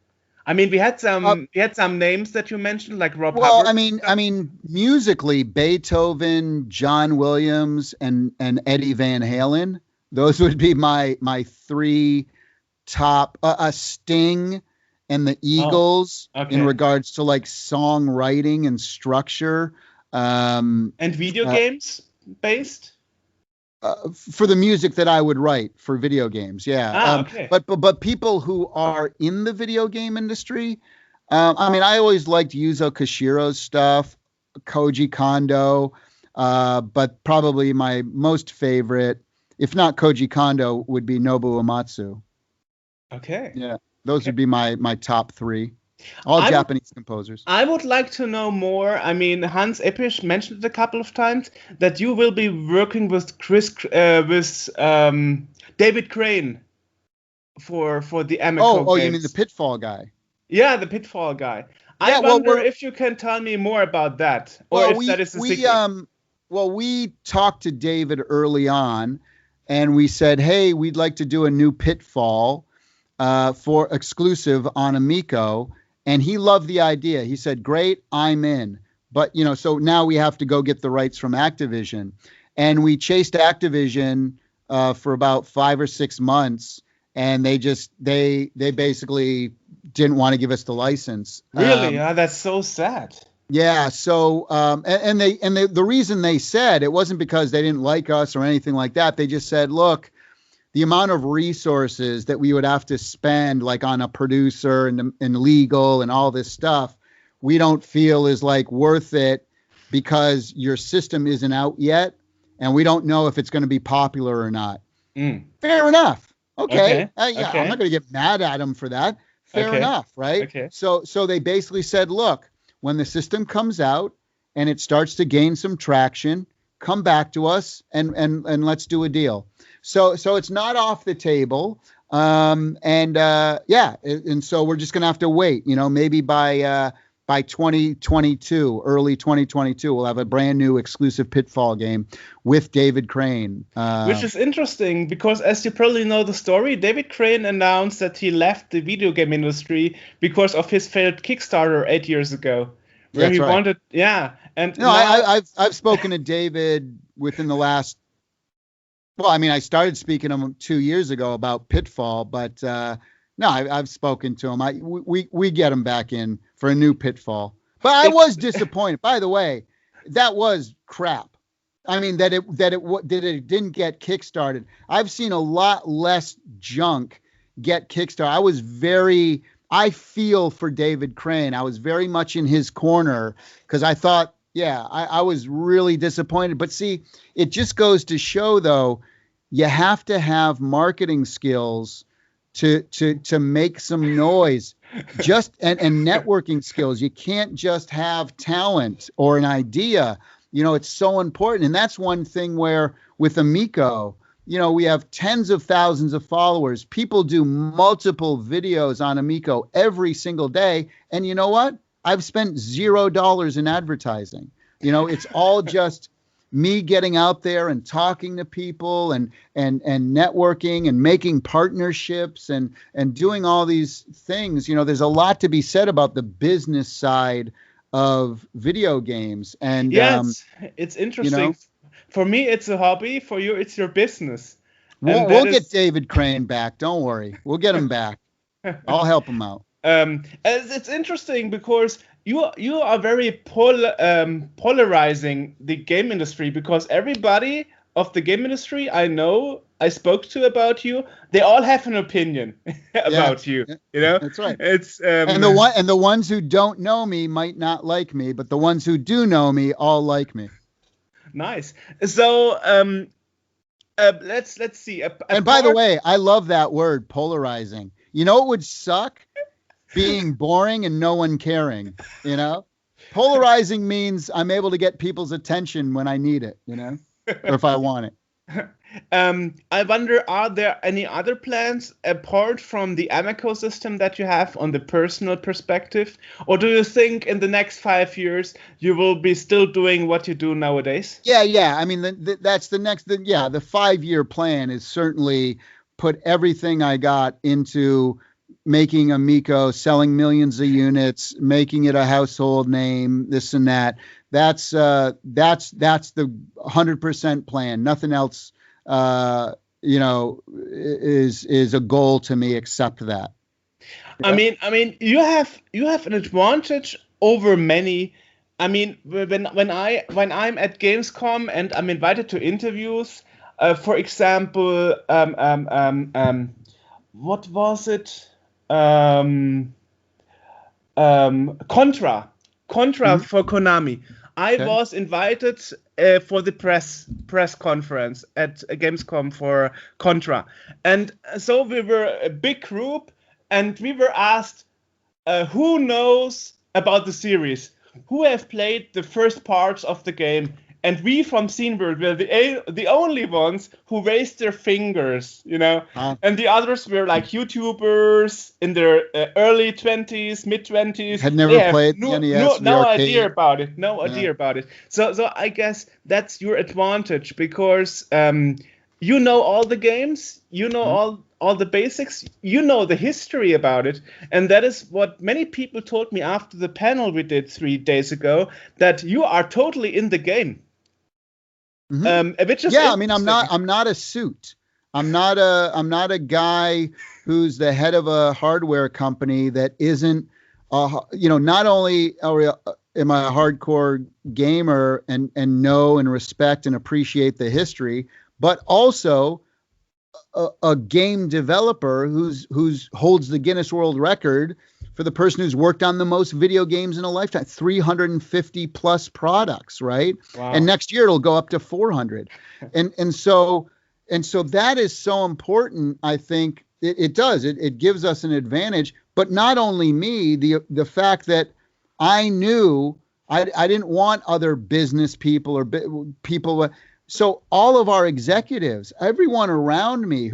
I mean, we had some names that you mentioned, like Rob Well, Hubbard. I mean, musically, Beethoven, John Williams, and Eddie Van Halen. Those would be my three top. Sting and the Oh, Eagles in okay. regards to like songwriting and structure. Um, And video uh, games based? for the music that I would write for video games, yeah. Okay. But people who are in the video game industry, I mean, I always liked Yuzo Koshiro's stuff, Koji Kondo, but probably my most favorite, if not Koji Kondo, would be Nobuo Uematsu. Okay. Yeah, those Okay. would be my top three, all I would Japanese composers. I would like to know more. I mean, Hans Eppisch mentioned it a couple of times that you will be working with David Crane for the Amico Oh, you mean the games. Pitfall guy? Yeah, the Pitfall guy. I Yeah, well, wonder if you can tell me more about that, or Well, if that we is a we secret. we talked to David early on, and we said, "Hey, we'd like to do a new Pitfall for exclusive on Amico," and he loved the idea. He said, "Great, I'm in." But so now we have to go get the rights from Activision, and we chased Activision for about 5 or 6 months, and they basically didn't want to give us the license. Really? That's so sad. Yeah. So, the reason they said it wasn't because they didn't like us or anything like that. They just said, look, the amount of resources that we would have to spend, like on a producer and legal and all this stuff, we don't feel is like worth it because your system isn't out yet, and we don't know if it's going to be popular or not. Mm. Fair enough. Okay. Okay. Yeah, I'm not going to get mad at them for that. Fair Okay. enough, right? Okay. So they basically said, look, when the system comes out and it starts to gain some traction, come back to us and let's do a deal. So it's not off the table. Yeah, and so we're just gonna have to wait. Maybe by 2022, early 2022, we'll have a brand new exclusive Pitfall game with David Crane. Which is interesting because, as you probably know the story, David Crane announced that he left the video game industry because of his failed Kickstarter 8 years ago, where That's he right. wanted, yeah, and No, now, I've spoken to David within the last. Well, I mean, I started speaking to him 2 years ago about Pitfall, but no, I've spoken to him. We get him back in for a new Pitfall. But I was disappointed. By the way, that was crap. I mean that it didn't get kickstarted. I've seen a lot less junk get kickstarted. I feel for David Crane. I was very much in his corner because I thought, yeah, I was really disappointed. But see, it just goes to show, though, you have to have marketing skills to make some noise, and networking skills. You can't just have talent or an idea. It's so important. And that's one thing where with Amico, we have tens of thousands of followers. People do multiple videos on Amico every single day. And you know what? I've spent $0 in advertising. It's all just me getting out there and talking to people and networking and making partnerships and doing all these things. There's a lot to be said about the business side of video games. And Yes, it's you interesting. know, For me, it's a hobby. For you, it's your business, we'll and that we'll get is. David Crane back. Don't worry, we'll get him back. I'll help him out. As it's interesting because you are very polarizing the game industry, because everybody of the game industry I spoke to about you, they all have an opinion Yeah, about you. yeah, You know, that's right. it's And the ones who don't know me might not like me, but the ones who do know me all like me. nice. So let's see. And by the Apart. way, I love that word, polarizing. You know, it would suck being boring and no one caring, you know? Polarizing means I'm able to get people's attention when I need it, you know, or if I want it. I wonder, are there any other plans apart from the Amico system that you have on the personal perspective? Or do you think in the next 5 years you will be still doing what you do nowadays? Yeah. I mean, that's the 5-year plan is certainly put everything I got into making Amico, selling millions of units, making it a household name, this and that. That's the 100% plan. Nothing else, is a goal to me except that. I mean, you have an advantage over many. I mean, when I'm at Gamescom and I'm invited to interviews, for example, what was it? Contra Mhm. for Konami. I Okay. was invited for the press conference at Gamescom for Contra, and so we were a big group, and we were asked, who knows about the series, who have played the first parts of the game, and we from Sceneworld were the only ones who raised their fingers, you know, and the others were like YouTubers in their early 20s, mid 20s. Had They never have played the NES, the no idea arcade. about it, no Yeah. idea about it. So I guess that's your advantage, because you know all the games, you know Mhm. all the basics, you know the history about it, and that is what many people told me after the panel we did 3 days ago, that you are totally in the game. Mhm. Which is Yeah, I mean, I'm not interesting. I'm not a suit. I'm not a guy who's the head of a hardware company that isn't not only am I a hardcore gamer and know and respect and appreciate the history, but also a game developer who's holds the Guinness World Record for the person who's worked on the most video games in a lifetime, 350 plus products, right? And Wow. next year it'll go up to 400. And so that is so important. I think it gives us an advantage, but not only me, the fact that I knew I didn't want other business people or people. So all of our executives, everyone around me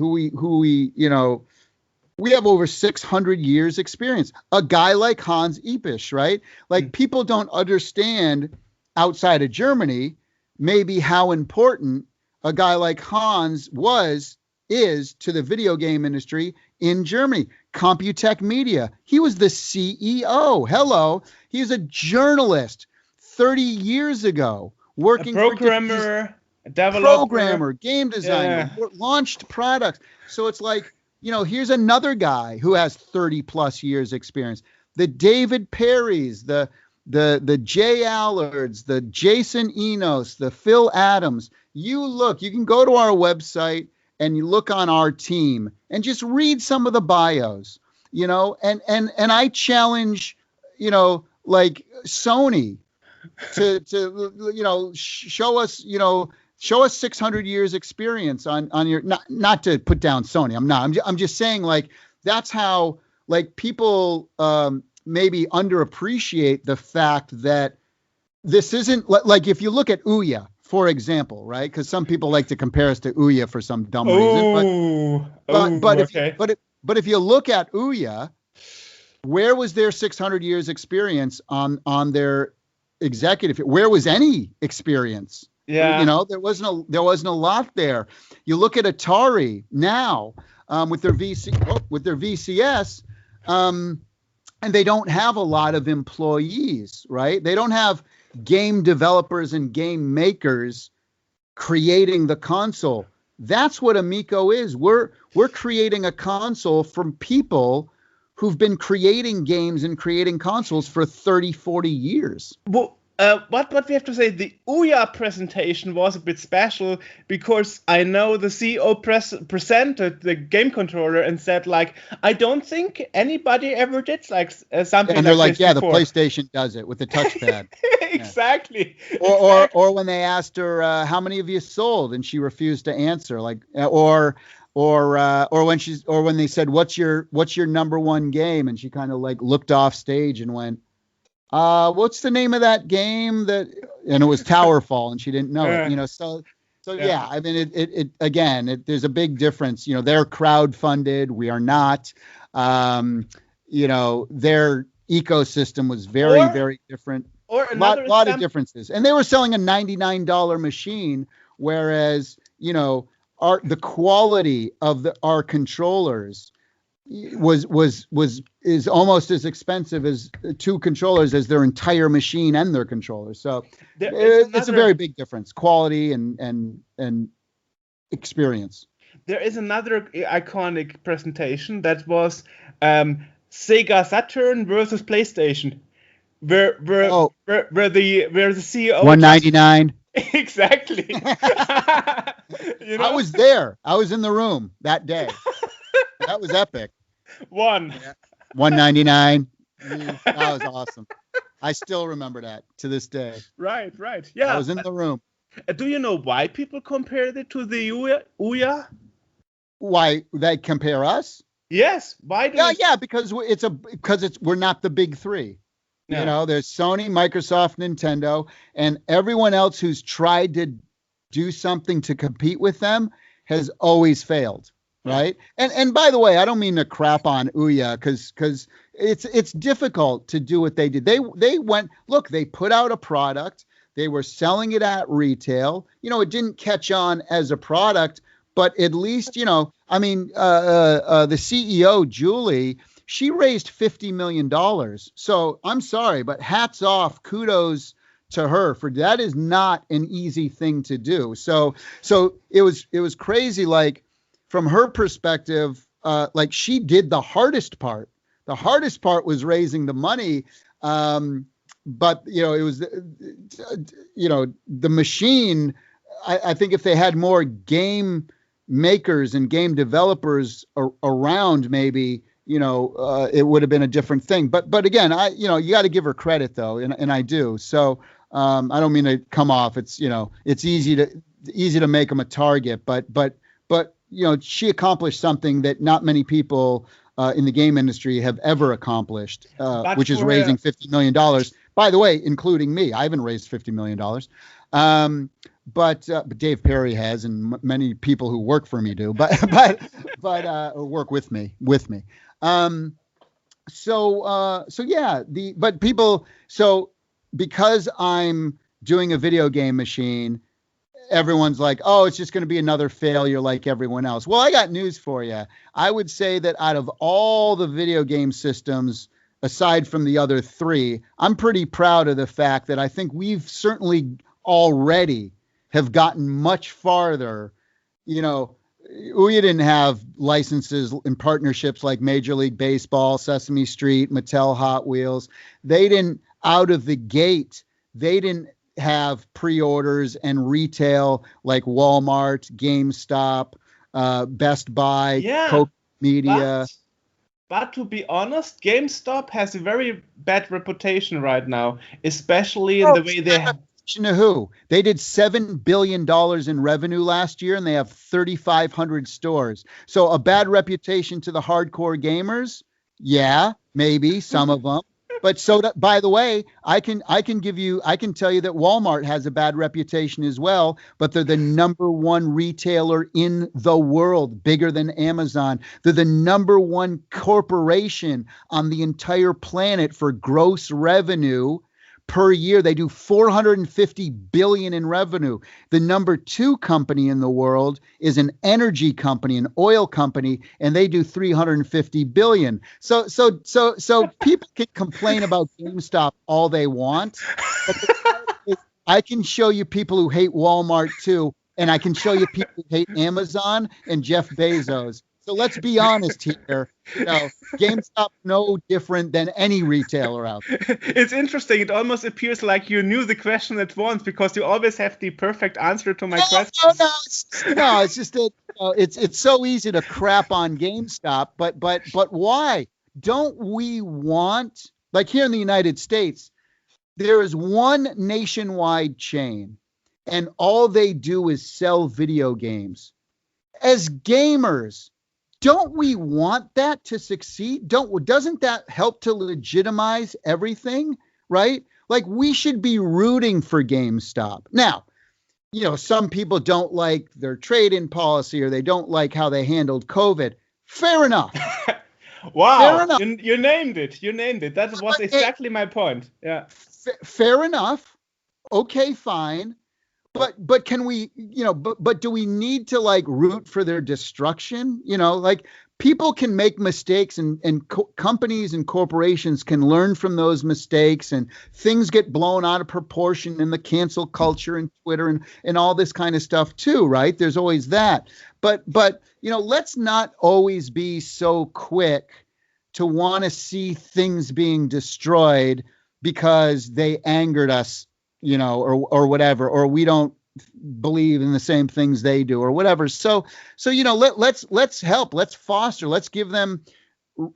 we have over 600 years experience. A guy like Hans Episch, right? Like, people don't understand outside of Germany maybe how important a guy like Hans is to the video game industry in Germany. Computech Media. He was the CEO. Hello. He was a journalist 30 years ago A working for programmer, a developer. programmer, game designer, Yeah. launched products. So it's like, here's another guy who has 30 plus years experience. The David Perrys, the Jay Allards, the Jason Enos, the Phil Adams. You can go to our website and you look on our team and just read some of the bios, and I challenge, like Sony to show us 600 years experience on your, not to put down Sony. I'm just saying, like, that's how, like, people maybe underappreciate the fact that this isn't like, if you look at Ouya, for example, right? Because some people like to compare us to Ouya for some dumb reason, but Oh, but oh, but if you okay. but if you look at Ouya, where was their 600 years experience on their executive? Where was any experience? Yeah. There wasn't a lot there. You look at Atari now, with their VCS. and they don't have a lot of employees, right? They don't have game developers and game makers creating the console. That's what Amico is. We're creating a console from people who've been creating games and creating consoles for 30, 40 years. Well, what we have to say, the Ouya presentation was a bit special because I know the CEO presented the game controller and said, like, I don't think anybody ever did like something. And they're like, this yeah, before. The PlayStation does it with the touchpad. Exactly. Or when they asked her, how many have you sold, and she refused to answer, like, or when they said, what's your number one game, and she kind of like looked off stage and went, what's the name of that game and it was Towerfall, and she didn't know it, you know, so yeah, I mean, it again, there's a big difference, you know, they're crowdfunded, we are not, you know, their ecosystem was very different, or a lot of differences, and they were selling a $99 machine, whereas, you know, the quality of our controllers is almost as expensive as two controllers as their entire machine and their controllers. So it's a very big difference, quality and experience. There is another iconic presentation that was Sega Saturn versus PlayStation, where the CEO $199. Exactly. You know? I was there. I was in the room that day. That was epic. $199. That was awesome. I still remember that to this day. Right. Yeah. I was in the room. Do you know why people compared it to the Ouya? Why they compare us? Yes. Why? Because we're not the big three. No. You know, there's Sony, Microsoft, Nintendo, and everyone else who's tried to do something to compete with them has always failed. Right. And by the way, I don't mean to crap on Ouya because it's difficult to do what they did. They put out a product. They were selling it at retail. You know, it didn't catch on as a product, but at least, you know, I mean, the CEO, Julie, she raised $50 million. So I'm sorry, but hats off, kudos to her for that. Is not an easy thing to do. So it was crazy. Like, from her perspective, like, she did the hardest part. The hardest part was raising the money. But, you know, it was, you know, the machine. I think if they had more game makers and game developers around, maybe, you know, it would have been a different thing. But again, you know, you got to give her credit, though. And I do. So I don't mean to come off. It's, you know, it's easy to make them a target, but you know, she accomplished something that not many people in the game industry have ever accomplished, which is raising $50 million. By the way, including me. I haven't raised $50 million. But Dave Perry has, and many people who work for me do, but work with me. So because I'm doing a video game machine, everyone's like, oh, it's just going to be another failure like everyone else. Well, I got news for you. I would say that out of all the video game systems, aside from the other three, I'm pretty proud of the fact that I think we've certainly already have gotten much farther. You know, we didn't have licenses and partnerships like Major League Baseball, Sesame Street, Mattel, Hot Wheels. They didn't, out of the gate, they didn't have pre-orders and retail like Walmart, GameStop, Best Buy, Coke Media. But to be honest, GameStop has a very bad reputation right now, especially in the way they have. To who? They did $7 billion in revenue last year, and they have 3,500 stores. So a bad reputation to the hardcore gamers? Yeah, maybe some of them. But by the way, I can tell you that Walmart has a bad reputation as well, but they're the number one retailer in the world, bigger than Amazon. They're the number one corporation on the entire planet for gross revenue per year. They do 450 billion in revenue. The number 2 company in the world is an energy company, an oil company, and they do 350 billion. So people can complain about GameStop all they want, but I can show you people who hate Walmart too, and I can show you people who hate Amazon and Jeff Bezos. So let's be honest here. GameStop's no different than any retailer out there. It's interesting. It almost appears like you knew the question at once because you always have the perfect answer to my question. No, it's just that it's so easy to crap on GameStop, but why? Don't we want, like here in the United States, there is one nationwide chain, and all they do is sell video games. As gamers, don't we want that to succeed? Doesn't that help to legitimize everything, right? Like we should be rooting for GameStop. Now, some people don't like their trade-in policy or they don't like how they handled COVID. Fair enough. Wow. Fair enough. You named it. That was exactly my point. Yeah. Fair enough. Okay, fine. But can we, but do we need to like root for their destruction? Like people can make mistakes and companies and corporations can learn from those mistakes, and things get blown out of proportion in the cancel culture and Twitter and all this kind of stuff too, right? There's always that. But let's not always be so quick to want to see things being destroyed because they angered us, or whatever, or we don't believe in the same things they do or whatever. So let's help, let's foster, let's give them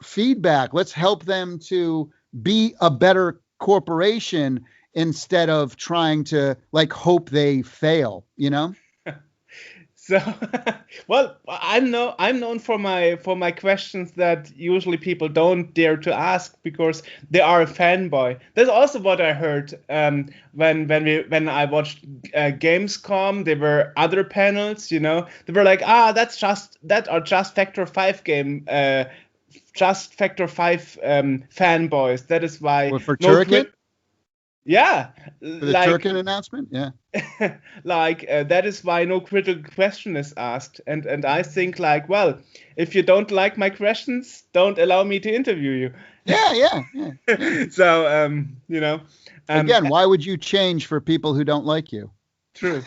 feedback. Let's help them to be a better corporation instead of trying to like hope they fail, So, well, I'm known for my questions that usually people don't dare to ask because they are a fanboy. That's also what I heard when I watched Gamescom. There were other panels, they were like, that are just Factor 5 game, just Factor 5 fanboys. That is why for Turkey. Yeah, the Turkin announcement. Yeah, that is why no critical question is asked, and I think well, if you don't like my questions, don't allow me to interview you. Yeah. So again, why would you change for people who don't like you? True.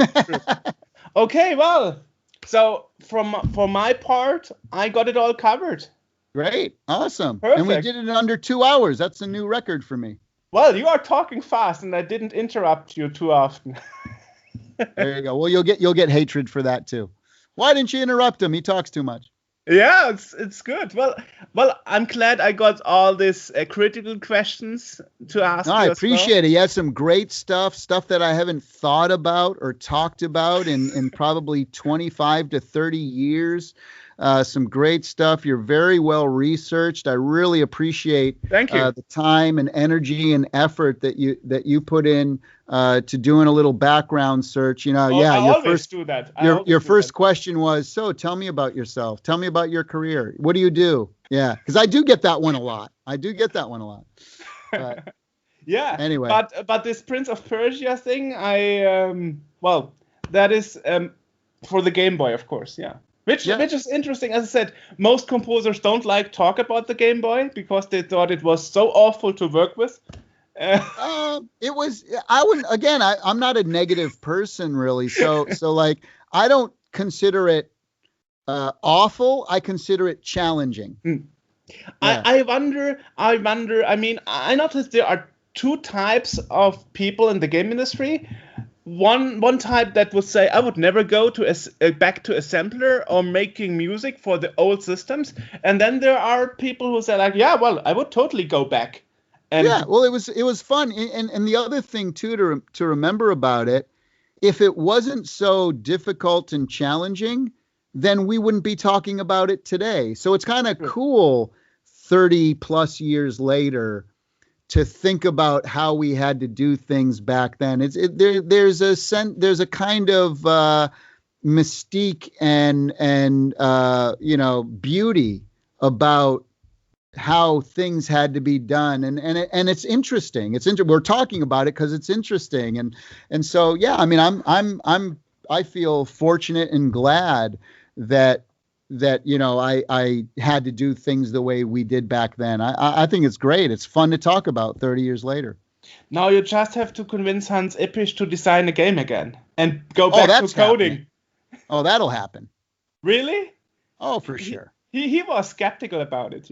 Okay, well, so for my part, I got it all covered. Great, awesome. Perfect. And we did it in under 2 hours. That's a new record for me. Well, you are talking fast, and I didn't interrupt you too often. There you go. Well, you'll get hatred for that too. Why didn't you interrupt him? He talks too much. Yeah, it's good. Well, I'm glad I got all these critical questions to ask. No, I appreciate it. You had some great stuff that I haven't thought about or talked about in probably 25 to 30 years. Some great stuff. You're very well researched. I really appreciate the time and energy and effort that you put in to doing a little background search. Your first question was, so tell me about yourself. Tell me about your career. What do you do? Yeah, because I do get that one a lot. But, yeah. Anyway, but this Prince of Persia thing, that is for the Game Boy, of course. Yeah. Which is interesting. As I said, most composers don't like talk about the Game Boy because they thought it was so awful to work with. It was. I wouldn't. Again, I'm not a negative person really. So like I don't consider it awful. I consider it challenging. Yeah. I wonder. I mean, I noticed there are two types of people in the game industry. One type that would say I would never go to back to assembler or making music for the old systems, and then there are people who say I would totally go back. And it was fun, and the other thing too to remember about it, if it wasn't so difficult and challenging, then we wouldn't be talking about it today. So it's kind of cool, 30 plus years later, to think about how we had to do things back then. There's a kind of mystique and beauty about how things had to be done, and it's interesting. We're talking about it because it's interesting, and so yeah. I mean, I feel fortunate and glad that I had to do things the way we did back then. I think it's great. It's fun to talk about 30 years later. Now you just have to convince Hans Ippisch to design a game again and go Oh, back to that's coding. happening. Oh, that'll happen. Really? Oh, for sure. He was skeptical about it,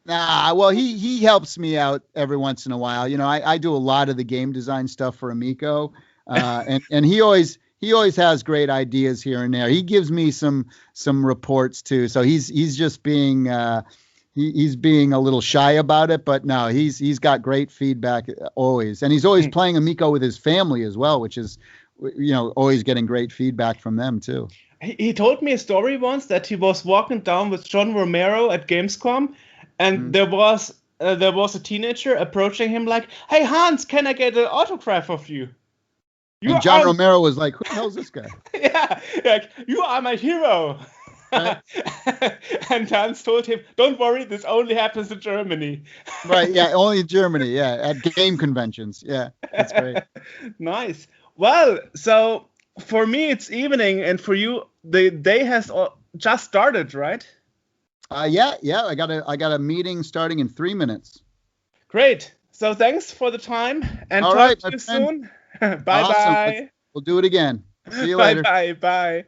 Nah, well, he helps me out every once in a while. I do a lot of the game design stuff for Amico, and he always has great ideas here and there. He gives me some reports too. So he's just being he's being a little shy about it, but no, he's got great feedback always, and he's always playing Amico with his family as well, which is always getting great feedback from them too. He told me a story once that he was walking down with John Romero at Gamescom, and there was a teenager approaching him like, "Hey Hans, can I get an autograph of you?" And John Romero was like, "Who the hell's this guy?" Yeah, like, "You are my hero." Right. And Hans told him, "Don't worry, this only happens in Germany." Right, yeah, only in Germany, yeah, at game conventions. Yeah, that's great. Nice. Well, so for me it's evening, and for you the day has just started, right? Yeah. I got a meeting starting in 3 minutes. Great. So thanks for the time, and all talk right, to you friend. soon. Bye Awesome. bye. We'll do it again. See you later. Bye. Bye.